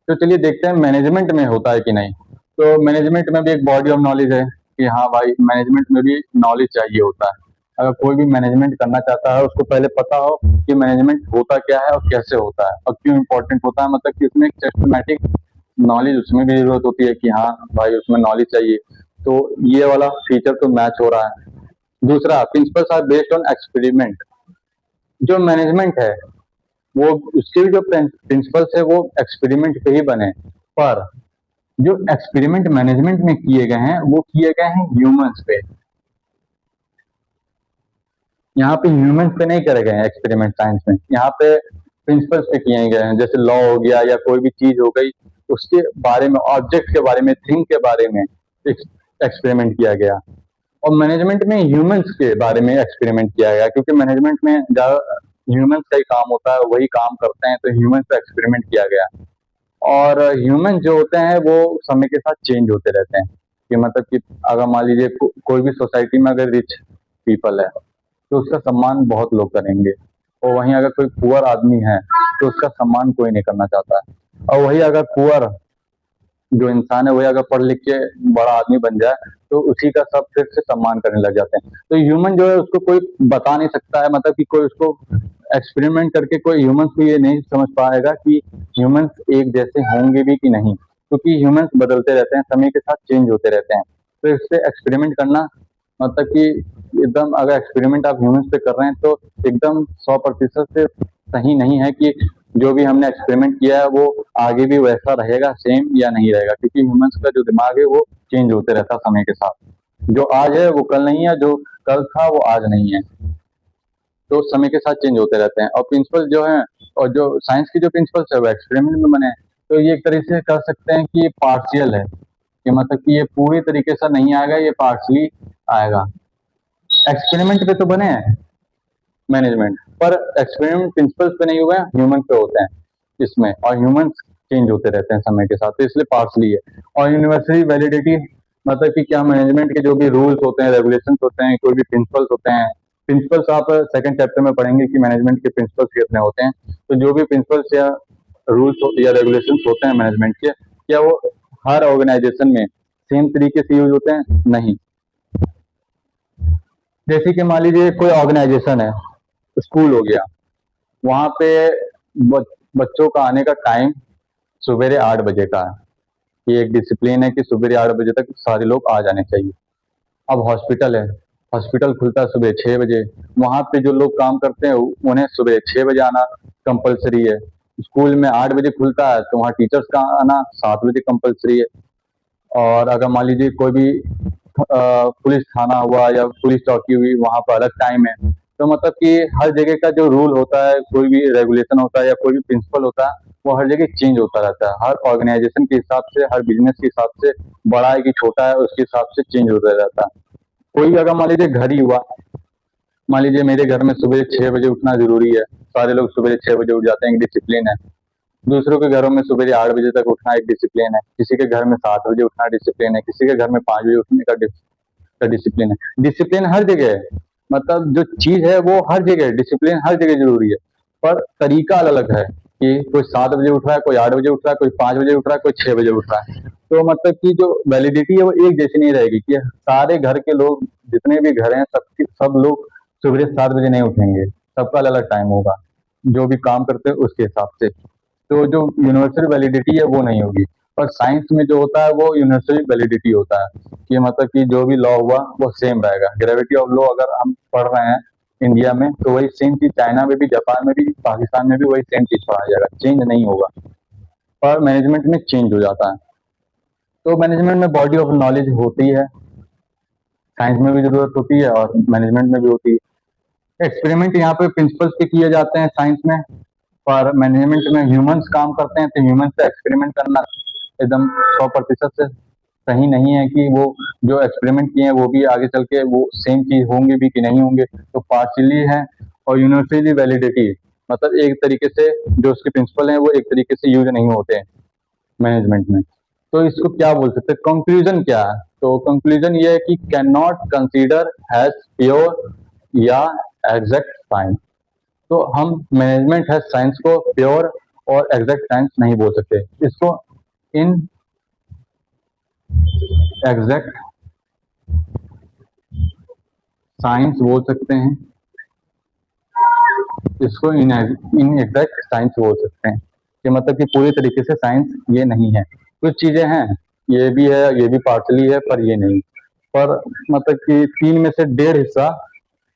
तो चलिए देखते हैं मैनेजमेंट में होता है कि नहीं। तो मैनेजमेंट में भी एक बॉडी ऑफ नॉलेज है कि हाँ भाई, मैनेजमेंट में भी नॉलेज चाहिए होता है। अगर कोई भी मैनेजमेंट करना चाहता है, उसको पहले पता हो कि मैनेजमेंट होता क्या है और कैसे होता है और क्यों इम्पोर्टेंट होता है। मतलब कि उसमें एक सिस्टमैटिक नॉलेज उसमें भी जरूरत होती है कि हाँ भाई उसमें नॉलेज चाहिए। तो ये वाला फीचर तो मैच हो रहा है। दूसरा, principles are based on experiment. जो मैनेजमेंट है वो, उसके भी जो प्रिंसिपल्स है वो एक्सपेरिमेंट पे ही बने। पर जो एक्सपेरिमेंट मैनेजमेंट में किए गए हैं वो किए गए हैं ह्यूमंस पे। यहाँ पे ह्यूमंस पे नहीं करे गए हैं एक्सपेरिमेंट साइंस में, यहाँ पे प्रिंसिपल्स पे किए गए हैं। जैसे लॉ हो गया या कोई भी चीज हो गई, उसके बारे में, ऑब्जेक्ट के बारे में, थिंग के बारे में एक्सपेरिमेंट किया गया। और मैनेजमेंट में ह्यूमंस के बारे में एक्सपेरिमेंट किया गया, क्योंकि मैनेजमेंट में ज्यादा ह्यूमंस का ही काम होता है, वही काम करते हैं, तो ह्यूमंस पे एक्सपेरिमेंट किया गया। और ह्यूमन जो होते हैं वो समय के साथ चेंज होते रहते हैं। कि मतलब कि अगर मान लीजिए कोई भी सोसाइटी में अगर रिच पीपल है तो उसका सम्मान बहुत लोग करेंगे, और वहीं अगर कोई पुअर आदमी है तो उसका सम्मान कोई नहीं करना चाहता है। और वही अगर पुअर जो इंसान है वही अगर पढ़ लिख के बड़ा आदमी बन जाए तो उसी का सब फिर से सम्मान करने लग जाते हैं। तो ह्यूमन जो है उसको कोई बता नहीं सकता है, मतलब कि कोई उसको एक्सपेरिमेंट करके कोई ह्यूमंस को ये नहीं समझ पाएगा कि ह्यूमंस एक जैसे होंगे भी कि नहीं, क्योंकि ह्यूमंस बदलते रहते हैं, समय के साथ चेंज होते रहते हैं। तो इससे एक्सपेरिमेंट करना मतलब कि एकदम, अगर एक्सपेरिमेंट आप ह्यूमंस पे कर रहे हैं तो एकदम 100% से सही नहीं है कि जो भी हमने एक्सपेरिमेंट किया है वो आगे भी वैसा रहेगा सेम या नहीं रहेगा, क्योंकि ह्यूमंस का जो दिमाग है वो चेंज होते रहता है समय के साथ। जो आज है वो कल नहीं है, जो कल था वो आज नहीं है, तो समय के साथ चेंज होते रहते हैं। और प्रिंसिपल जो है, और जो साइंस की जो प्रिंसिपल्स है वो एक्सपेरिमेंट में बने हैं। तो ये एक तरीके से कह सकते हैं कि ये पार्शियल है, कि मतलब कि ये पूरी तरीके से नहीं आएगा, ये पार्शली आएगा। एक्सपेरिमेंट पे तो बने हैं मैनेजमेंट, पर एक्सपेरिमेंट प्रिंसिपल्स पे नहीं हुए हैं, ह्यूमन पे होते हैं इसमें, और ह्यूमंस चेंज होते रहते हैं समय के साथ, तो इसलिए पार्शली है। और यूनिवर्सली वैलिडिटी मतलब कि क्या, मैनेजमेंट के जो भी रूल्स होते हैं, रेगुलेशंस होते हैं, कोई भी प्रिंसिपल्स होते हैं। प्रिंसिपल्स आप सेकंड चैप्टर में पढ़ेंगे कि मैनेजमेंट के प्रिंसिपल्स कितने होते हैं। तो जो भी प्रिंसिपल्स या रूल्स या रेगुलेशंस होते हैं मैनेजमेंट के, क्या वो हर ऑर्गेनाइजेशन में सेम तरीके से यूज होते हैं? नहीं। जैसे कि मान लीजिए कोई ऑर्गेनाइजेशन है, स्कूल हो गया, वहां पे बच्चों का आने का टाइम सवेरे 8 बजे का है। ये एक डिसिप्लिन है कि सवेरे 8 बजे तक सारे लोग आ जाने चाहिए। अब हॉस्पिटल है, हॉस्पिटल खुलता है सुबह 6 बजे, वहां पे जो लोग काम करते हैं उन्हें सुबह 6 बजे आना कंपलसरी है। स्कूल में 8 बजे खुलता है, तो वहाँ टीचर्स का आना 7 बजे कंपलसरी है। और अगर मान लीजिए कोई भी पुलिस थाना हुआ या पुलिस चौकी हुई, वहां पर अलग टाइम है। तो मतलब कि हर जगह का जो रूल होता है, कोई भी रेगुलेशन होता है या कोई भी प्रिंसिपल होता है, वो हर जगह चेंज होता रहता है। हर ऑर्गेनाइजेशन के हिसाब से, हर बिजनेस के हिसाब से, बड़ा है कि छोटा है उसके हिसाब से चेंज होता रहता है। कोई अगर मान लीजिए घर ही हुआ, मान लीजिए मेरे घर में सुबह 6 बजे उठना जरूरी है, सारे लोग सुबह 6 बजे उठ जाते हैं, एक डिसिप्लिन है। दूसरों के घरों में सुबह 8 बजे तक उठना एक डिसिप्लिन है, किसी के घर में 7 बजे उठना डिसिप्लिन है, किसी के घर में 5 बजे उठने का डिसिप्लिन है। डिसिप्लिन हर जगह है, मतलब जो चीज है वो हर जगह है, डिसिप्लिन हर जगह जरूरी है, पर तरीका अलग अलग है कि कोई 7 बजे उठ रहा है, कोई 8 बजे उठ रहा है, कोई 5 बजे उठ रहा है, कोई 6 बजे उठ रहा है। तो मतलब कि जो वैलिडिटी है वो एक जैसी नहीं रहेगी, कि सारे घर के लोग, जितने भी घर हैं, सब लोग सुबह 7 बजे नहीं उठेंगे, सबका अलग अलग टाइम होगा, जो भी काम करते हैं उसके हिसाब से। तो जो यूनिवर्सल वैलिडिटी है वो नहीं होगी। और साइंस में जो होता है वो यूनिवर्सल वैलिडिटी होता है, कि मतलब कि जो भी लॉ हुआ वो सेम रहेगा। ग्रेविटी ऑफ लॉ अगर हम पढ़ रहे हैं इंडिया में, तो वही सेम चीज चाइना में भी, जापान में भी, पाकिस्तान में भी वही सेम चीज पढ़ाया जाएगा, चेंज नहीं होगा। और मैनेजमेंट में चेंज हो जाता है। तो मैनेजमेंट में बॉडी ऑफ नॉलेज होती है, साइंस में भी जरूरत होती है और मैनेजमेंट में भी होती है। एक्सपेरिमेंट यहाँ पे प्रिंसिपल्स पे किए जाते हैं साइंस में, पर मैनेजमेंट में ह्यूमंस काम करते हैं, तो ह्यूमंस पे एक्सपेरिमेंट करना एकदम 100% से सही नहीं है कि वो जो एक्सपेरिमेंट किए हैं वो भी आगे चल के वो सेम चीज होंगे भी कि नहीं होंगे, तो पार्शियली है। और यूनिवर्सली वैलिडिटी मतलब एक तरीके से जो उसके प्रिंसिपल हैं वो एक तरीके से यूज नहीं होते हैं मैनेजमेंट में। तो इसको क्या बोल सकते हैं, कंक्लूजन क्या है? तो कंक्लूजन ये है कि can not consider has pure या एग्जैक्ट साइंस। तो हम मैनेजमेंट है साइंस को प्योर और एग्जैक्ट साइंस नहीं बोल सकते, इसको इन एग्जैक्ट साइंस बोल सकते हैं, इसको इन एग्जैक्ट साइंस बोल सकते हैं, कि मतलब कि पूरी तरीके से साइंस ये नहीं है। कुछ चीजें हैं, ये भी है, ये भी पार्शली है, पर ये नहीं। पर मतलब कि 3 में से 1.5 हिस्सा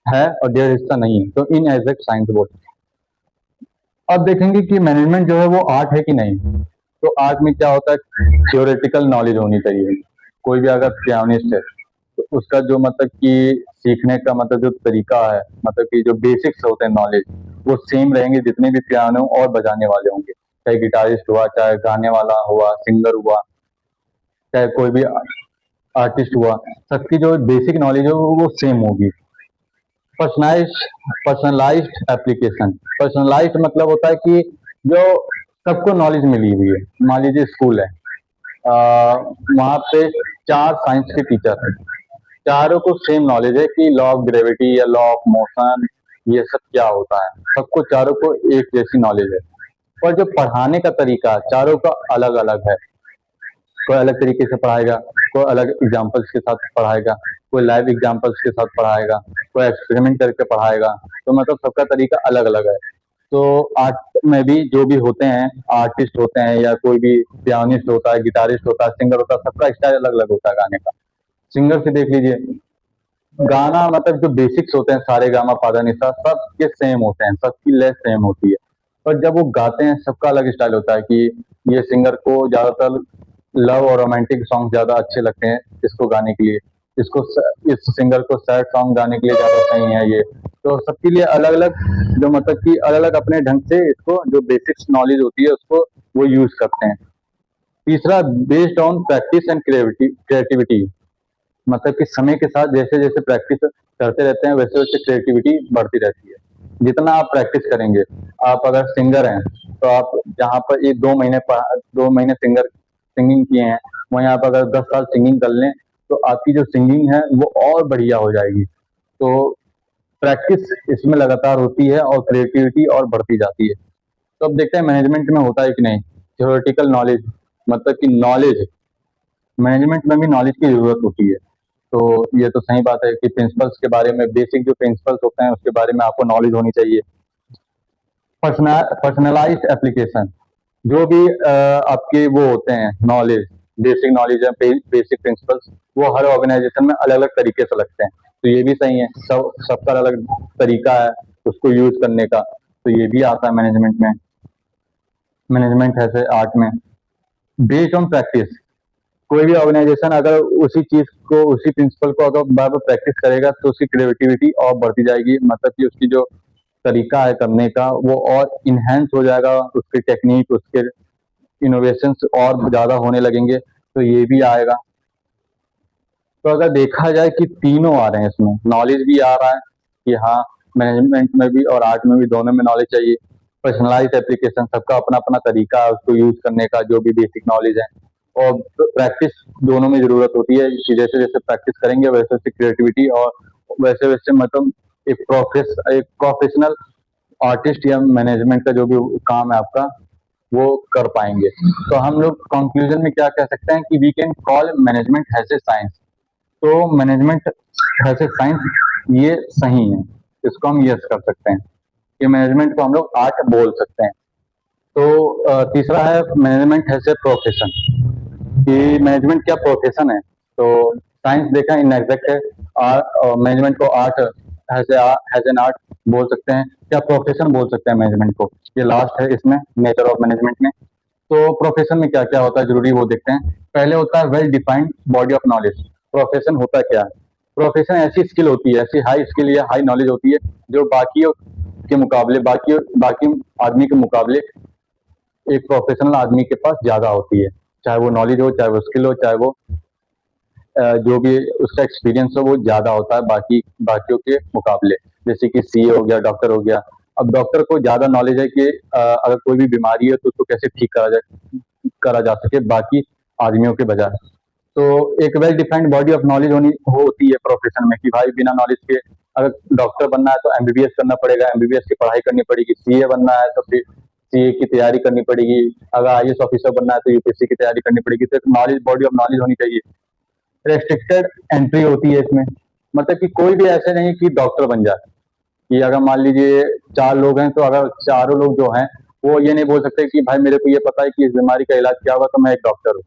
है और 1.5 हिस्सा नहीं है, तो इन एग्जैक्ट साइंस बोल सकते हैं। अब देखेंगे कि मैनेजमेंट जो है वो आर्ट है कि नहीं। तो आर्ट में क्या होता है, थियोरेटिकल नॉलेज होनी चाहिए। कोई भी अगर पियानिस्ट है तो उसका जो मतलब कि सीखने का मतलब जो तरीका है, मतलब कि जो बेसिक्स होते हैं नॉलेज, वो सेम रहेंगे जितने भी पियानो और बजाने वाले होंगे, चाहे गिटारिस्ट हुआ, चाहे गाने वाला हुआ, सिंगर हुआ, चाहे कोई भी आर्टिस्ट हुआ, सबकी जो बेसिक नॉलेज है वो सेम होगी। पर्सनलाइज्ड पर्सनलाइज्ड एप्लीकेशन, पर्सनलाइज्ड मतलब होता है कि जो सबको नॉलेज मिली हुई है। मान लीजिए स्कूल है, वहाँ पे 4 साइंस के टीचर हैं, चारों को सेम नॉलेज है कि लॉ ऑफ ग्रेविटी या लॉ ऑफ मोशन ये सब क्या होता है, सबको चारों को एक जैसी नॉलेज है। पर जो पढ़ाने का तरीका चारों का अलग अलग है। कोई अलग तरीके से पढ़ाएगा, कोई अलग एग्जाम्पल्स के साथ पढ़ाएगा, कोई लाइव एग्जाम्पल्स के साथ पढ़ाएगा, कोई एक्सपेरिमेंट करके पढ़ाएगा। तो मतलब सबका तरीका अलग अलग है। तो आर्ट में भी जो भी होते हैं, आर्टिस्ट होते हैं या कोई भी पियानिस्ट होता है, गिटारिस्ट होता है, सिंगर होता है, सबका स्टाइल अलग अलग होता है गाने का। सिंगर से देख लीजिए, गाना मतलब जो बेसिक्स होते हैं, सारे गामा पाधा निशा सबके सेम होते हैं, सबकी लेस सेम होती है। पर जब वो गाते हैं सबका अलग स्टाइल होता है कि ये सिंगर को ज्यादातर लव और रोमांटिक सॉन्ग ज्यादा अच्छे लगते हैं इसको गाने के लिए, इस सिंगर को सैड सॉन्ग गाने के लिए ज्यादा सही है ये। तो सबके लिए अलग अलग, जो मतलब कि अलग अलग अपने ढंग से इसको जो बेसिक्स नॉलेज होती है उसको वो यूज करते हैं। तीसरा, based on practice and creativity, मतलब कि समय के साथ जैसे जैसे प्रैक्टिस करते रहते हैं वैसे वैसे क्रिएटिविटी बढ़ती रहती है। जितना आप प्रैक्टिस करेंगे, आप अगर सिंगर हैं तो आप जहाँ पर एक 2 महीने 2 महीने सिंगिंग किए हैं, वहीं आप अगर 10 साल सिंगिंग कर लें तो आपकी जो सिंगिंग है वो और बढ़िया हो जाएगी। तो प्रैक्टिस इसमें लगातार होती है और क्रिएटिविटी और बढ़ती जाती है। तो अब देखते हैं मैनेजमेंट में होता है कि नहीं। थ्योरेटिकल नॉलेज, मतलब कि नॉलेज, मैनेजमेंट में भी नॉलेज की जरूरत होती है। तो ये तो सही बात है कि प्रिंसिपल्स के बारे में, बेसिक जो प्रिंसिपल्स होते हैं उसके बारे में आपको नॉलेज होनी चाहिए। पर्सनलाइज्ड एप्लीकेशन, जो भी आपके वो होते हैं नॉलेज, बेसिक नॉलेज है, बेसिक प्रिंसिपल्स, वो हर ऑर्गेनाइजेशन में अलग अलग तरीके से लगते हैं। तो ये भी सही है, सबका अलग तरीका है उसको यूज करने का। तो ये भी आता है मैनेजमेंट में। मैनेजमेंट है आर्ट में बेस्ड ऑन प्रैक्टिस। कोई भी ऑर्गेनाइजेशन अगर उसी चीज को, उसी प्रिंसिपल को अगर बार बार प्रैक्टिस करेगा तो उसकी क्रिएटिविटी और बढ़ती जाएगी, मतलब कि उसकी जो तरीका है करने का वो और इनहेंस हो जाएगा, उसकी टेक्निक, उसके इनोवेशंस और ज्यादा होने लगेंगे। तो ये भी आएगा। तो अगर देखा जाए कि तीनों आ रहे हैं इसमें, नॉलेज भी आ रहा है कि हाँ, मैनेजमेंट में भी और आर्ट में भी, दोनों में नॉलेज चाहिए। पर्सनलाइज एप्लीकेशन, सबका अपना अपना तरीका है उसको यूज करने का, जो भी बेसिक नॉलेज है। और प्रैक्टिस दोनों में जरूरत होती है कि जैसे जैसे प्रैक्टिस करेंगे वैसे वैसे क्रिएटिविटी और वैसे वैसे मतलब एक प्रोफेशनल आर्टिस्ट या मैनेजमेंट का जो भी काम है आपका वो कर पाएंगे। तो हम लोग कंक्लूजन में क्या कह सकते हैं कि we can call management as a science. तो मैनेजमेंट एज ए साइंस ये सही है, इसको हम यस कर सकते हैं कि मैनेजमेंट को हम लोग आर्ट बोल सकते हैं। तो तीसरा है मैनेजमेंट एज ए प्रोफेशन, कि मैनेजमेंट क्या प्रोफेशन है। तो साइंस देखा इन एग्जैक्ट है, मैनेजमेंट को आर्ट एज एन आर्ट बोल सकते हैं, क्या प्रोफेशन बोल सकते हैं मैनेजमेंट को। ये लास्ट है इसमें नेचर ऑफ मैनेजमेंट में। तो प्रोफेशन में क्या क्या होता है जरूरी वो देखते हैं। पहले होता है well defined body of knowledge. Profession होता क्या है? प्रोफेशन ऐसी स्किल होती है, ऐसी हाई स्किल या हाई नॉलेज होती है जो बाकी के मुकाबले, बाकी बाकी आदमी के मुकाबले एक प्रोफेशनल आदमी के पास ज्यादा होती है। चाहे वो नॉलेज हो, चाहे वो स्किल हो, चाहे वो जो भी उसका एक्सपीरियंस हो वो ज्यादा होता है बाकियों के मुकाबले। जैसे कि सीए हो गया, डॉक्टर हो गया। अब डॉक्टर को ज्यादा नॉलेज है कि अगर कोई भी बीमारी है तो उसको कैसे ठीक करा जा सके बाकी आदमियों के बजाय। तो एक well defined body of knowledge होती है प्रोफेशन में, कि भाई बिना नॉलेज के अगर डॉक्टर बनना है तो एमबीबीएस करना पड़ेगा, एमबीबीएस की पढ़ाई करनी पड़ेगी। सीए बनना है तो फिर सीए की तैयारी करनी पड़ेगी। अगर आईएएस ऑफिसर बनना है तो यूपीएससी की तैयारी करनी पड़ेगी। तो एक नॉलेज, बॉडी ऑफ नॉलेज होनी चाहिए। रेस्ट्रिक्टेड एंट्री होती है इसमें, मतलब कि कोई भी ऐसे नहीं कि डॉक्टर बन जाए। कि अगर मान लीजिए 4 लोग हैं तो अगर चारों लोग जो हैं वो ये नहीं बोल सकते कि भाई मेरे को ये पता है कि इस बीमारी का इलाज क्या होगा तो मैं एक डॉक्टर हूँ।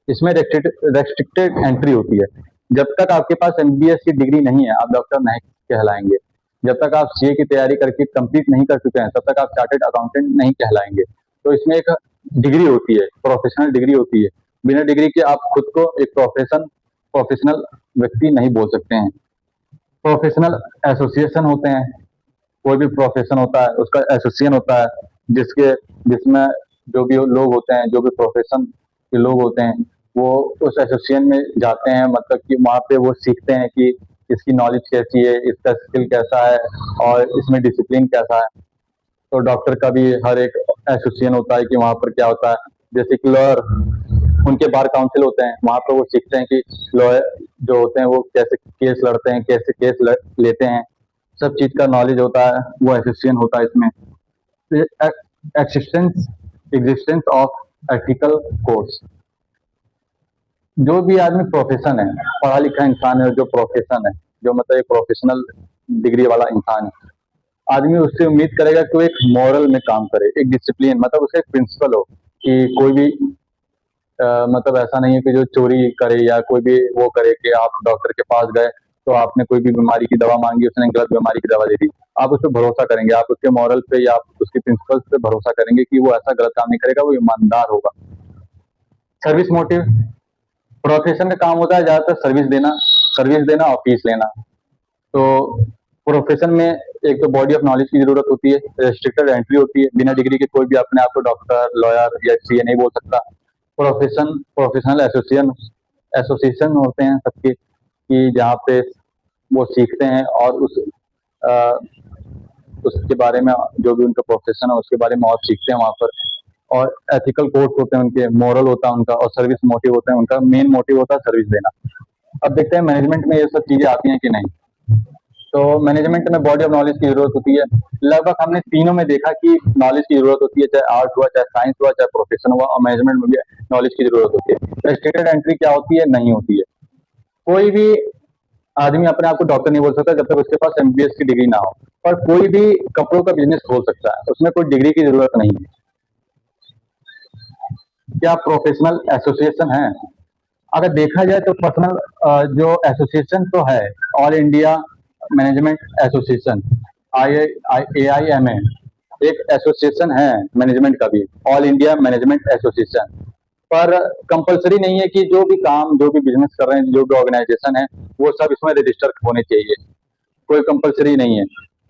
इसमें रेस्ट्रिक्टेड एंट्री होती है। जब तक आपके पास एमबीबीएस की डिग्री नहीं है आप डॉक्टर नहीं कहलाएंगे। जब तक आप सीए की तैयारी करके कंप्लीट नहीं कर चुके हैं तब तक आप चार्टेड अकाउंटेंट नहीं कहलाएंगे। तो इसमें एक डिग्री होती है, प्रोफेशनल डिग्री होती है। बिना डिग्री के आप खुद को एक प्रोफेशनल व्यक्ति नहीं बोल सकते हैं। प्रोफेशनल एसोसिएशन होते हैं। कोई भी प्रोफेशन होता है उसका एसोसिएशन होता है, जिसमें जो भी लोग होते हैं, जो भी प्रोफेशन के लोग होते हैं वो उस एसोसिएशन में जाते हैं, मतलब कि वहाँ पे वो सीखते हैं कि इसकी नॉलेज कैसी है, इसका स्किल कैसा है और इसमें डिसिप्लिन कैसा है। तो डॉक्टर का भी हर एक एसोसिएशन होता है कि वहाँ पर क्या होता है। जैसे कि लॉयर, उनके बार काउंसिल होते हैं, वहाँ पर वो सीखते हैं कि लॉयर जो होते हैं वो कैसे केस लड़ते हैं, कैसे केस लेते हैं। सब चीज का नॉलेज होता है, वो एसोसिएशन होता है इसमें। Existence existence of ethical codes, जो भी आदमी प्रोफेशन है, पढ़ा लिखा इंसान है, जो प्रोफेशन है, जो मतलब एक प्रोफेशनल डिग्री वाला इंसान है, आदमी उससे उम्मीद करेगा कि वो एक मॉरल में काम करे, एक डिसिप्लिन, मतलब उसका एक प्रिंसिपल हो कि कोई भी मतलब ऐसा नहीं है कि जो चोरी करे या कोई भी वो करे कि आप डॉक्टर के पास गए तो आपने कोई भी बीमारी की दवा मांगी, उसने गलत बीमारी की दवा दे दी। आप उस पर भरोसा करेंगे, आप उसके मॉरल पे या आप उसके प्रिंसिपल्स पे भरोसा करेंगे कि वो ऐसा गलत काम नहीं करेगा, वो ईमानदार होगा। सर्विस मोटिव, प्रोफेशन का काम होता है ज्यादातर सर्विस देना और फीस लेना। तो प्रोफेशन में एक तो बॉडी ऑफ नॉलेज की जरूरत होती है, रेस्ट्रिक्टेड एंट्री होती है, बिना डिग्री के कोई भी अपने आप को डॉक्टर, लॉयर या सीए नहीं बोल सकता। प्रोफेशनल एसोसिएशन होते हैं सबके, कि जहाँ पे वो सीखते हैं और अ, उसके बारे में, जो भी उनका प्रोफेशन है उसके बारे में और सीखते हैं वहाँ पर। और एथिकल कोड्स होते हैं उनके, मोरल होता है उनका, और सर्विस मोटिव होता है उनका। मेन मोटिव होता है सर्विस देना। अब देखते हैं मैनेजमेंट में ये सब चीजें आती हैं कि नहीं। तो मैनेजमेंट में बॉडी ऑफ नॉलेज की जरूरत होती है। लगभग हमने तीनों में देखा कि नॉलेज की जरूरत होती है, चाहे आर्ट हुआ, चाहे साइंस हुआ, चाहे प्रोफेशन हुआ, और मैनेजमेंट में भी नॉलेज की जरूरत होती है। रेस्ट्रिक्टेड एंट्री क्या होती है? नहीं होती है। कोई भी आदमी अपने आप को डॉक्टर नहीं बोल सकता जब तक उसके पास एमबीबीएस की डिग्री ना हो। और कोई भी कपड़ों का बिजनेस खोल सकता है, उसमें कोई डिग्री की जरूरत नहीं है। क्या प्रोफेशनल एसोसिएशन है? अगर देखा जाए तो पर्सनल जो एसोसिएशन तो है, all India management association, AIMA, एक एसोसिएशन है मैनेजमेंट का भी, ऑल इंडिया मैनेजमेंट एसोसिएशन। पर कंपलसरी नहीं है कि जो भी काम, जो भी बिजनेस कर रहे हैं, जो भी ऑर्गेनाइजेशन है, वो सब इसमें रजिस्टर होने चाहिए। कोई कंपलसरी नहीं है।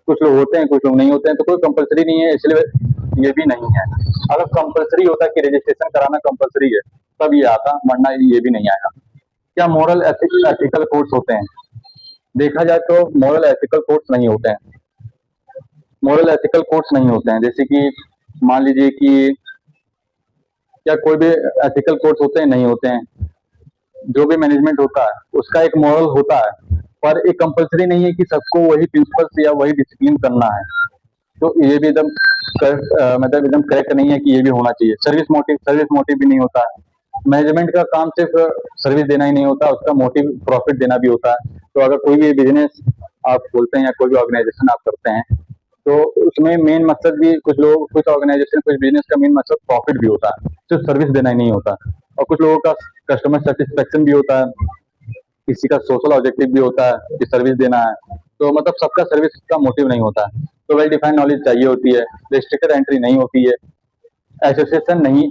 कुछ लोग होते हैं, कुछ लोग नहीं होते हैं, तो कोई कंपलसरी नहीं है, इसलिए ये भी नहीं है। अगर कंपलसरी होता कि रजिस्ट्रेशन कराना कंपलसरी है, तब ये आता, वरना ये भी नहीं आएगा। क्या मॉरल एथिकल कोड्स होते हैं? देखा जाए तो मॉरल एथिकल कोड्स नहीं होते हैं। मॉरल एथिकल कोड्स नहीं होते हैं, जैसे कि मान लीजिए कि क्या कोई भी एथिकल कोड्स होते हैं? नहीं होते हैं। जो भी मैनेजमेंट होता है उसका एक मॉरल होता है, पर एक कंपलसरी नहीं है कि सबको वही प्रिंसिपल्स या वही डिसिप्लिन करना है। तो ये भी एकदम मतलब एकदम करेक्ट नहीं है कि ये भी होना चाहिए। सर्विस मोटिव भी नहीं होता है। मैनेजमेंट का काम सिर्फ सर्विस देना ही नहीं होता, उसका मोटिव प्रॉफिट देना भी होता है। तो अगर कोई भी बिजनेस आप खोलते हैं या कोई भी ऑर्गेनाइजेशन आप करते हैं, तो उसमें मेन मकसद भी, कुछ ऑर्गेनाइजेशन, कुछ बिजनेस का मेन मकसद प्रॉफिट भी होता है, सिर्फ सर्विस देना ही नहीं होता। और कुछ लोगों का कस्टमर सेटिस्फेक्शन भी होता है, किसी का सोशल ऑब्जेक्टिव भी होता है कि सर्विस देना है। तो मतलब सबका सर्विस का मोटिव नहीं होता है। तो वेल डिफाइंड नॉलेज चाहिए होती है, रिस्ट्रिक्टेड एंट्री नहीं होती है, एसोसिएशन नहीं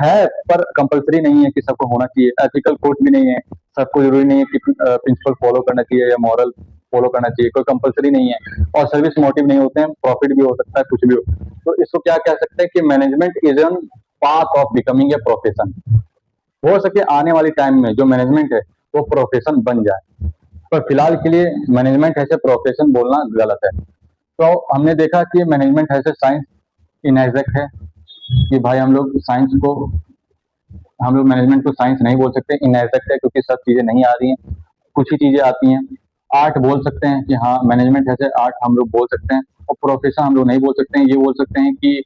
है, पर कंपलसरी नहीं है कि सबको होना चाहिए। एथिकल कोड भी नहीं है, सबको जरूरी नहीं है कि प्रिंसिपल फॉलो करना चाहिए या मॉरल फॉलो करना चाहिए, कोई कंपलसरी नहीं है। और सर्विस मोटिव नहीं होते हैं, प्रॉफिट भी हो सकता है, कुछ भी हो। तो इसको क्या कह सकते हैं कि management is an path of becoming a profession. हो सके आने वाली टाइम में जो मैनेजमेंट है वो प्रोफेशन बन जाए, पर फिलहाल के लिए मैनेजमेंट ऐसे प्रोफेशन बोलना गलत है। तो हमने देखा कि मैनेजमेंट ऐसे साइंस इनएग्जैक्ट है, कि भाई हम लोग मैनेजमेंट को साइंस नहीं बोल सकते, इनएग्जैक्ट है, क्योंकि सब चीजें नहीं आ रही हैं, कुछ ही चीजें आती हैं। आर्ट बोल सकते हैं कि हाँ मैनेजमेंट ऐसे आर्ट हम लोग बोल सकते हैं, और प्रोफेशन हम लोग नहीं बोल सकते हैं। ये बोल सकते हैं कि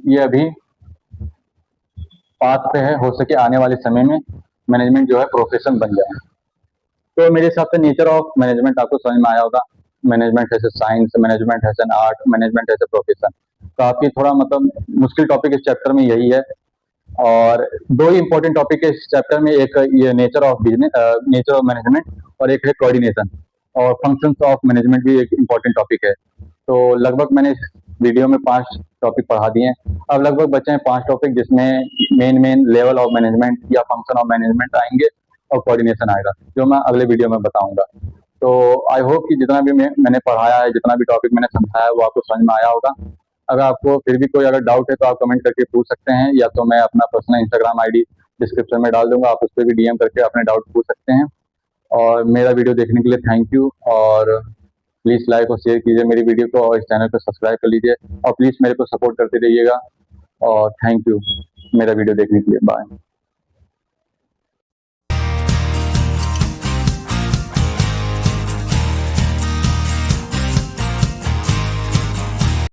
ये अभी पाथ पे है, हो सके आने वाले समय में मैनेजमेंट जो है प्रोफेशन बन जाए। तो मेरे हिसाब से नेचर ऑफ मैनेजमेंट आपको समझ में आया होगा। Management as a science, management as an art, management as a profession. काफी थोड़ा मतलब मुश्किल टॉपिक इस चैप्टर में यही है। और दो ही इंपॉर्टेंट टॉपिक है इस चैप्टर में, एक ये नेचर ऑफ मैनेजमेंट, और एक है कोऑर्डिनेशन। और फंक्शंस ऑफ मैनेजमेंट भी एक इंपॉर्टेंट टॉपिक है। तो लगभग मैंने इस वीडियो में 5 टॉपिक पढ़ा दिए हैं। अब लगभग बचे हैं 5 टॉपिक, जिसमें मेन लेवल ऑफ मैनेजमेंट या फंक्शन ऑफ मैनेजमेंट आएंगे, और कोऑर्डिनेशन आएगा, जो मैं अगले वीडियो में बताऊंगा। तो आई होप कि जितना भी मैंने पढ़ाया है, जितना भी टॉपिक मैंने समझाया है, वो आपको समझ में आया होगा। अगर आपको फिर भी कोई अगर डाउट है तो आप कमेंट करके पूछ सकते हैं, या तो मैं अपना पर्सनल इंस्टाग्राम आईडी डिस्क्रिप्शन में डाल दूंगा, आप उस पर भी डीएम करके अपने डाउट पूछ सकते हैं। और मेरा वीडियो देखने के लिए थैंक यू। और प्लीज़ लाइक और शेयर कीजिए मेरी वीडियो को, और इस चैनल को सब्सक्राइब कर लीजिए, और प्लीज़ मेरे को सपोर्ट करते रहिएगा। और थैंक यू मेरा वीडियो देखने के लिए। बाय।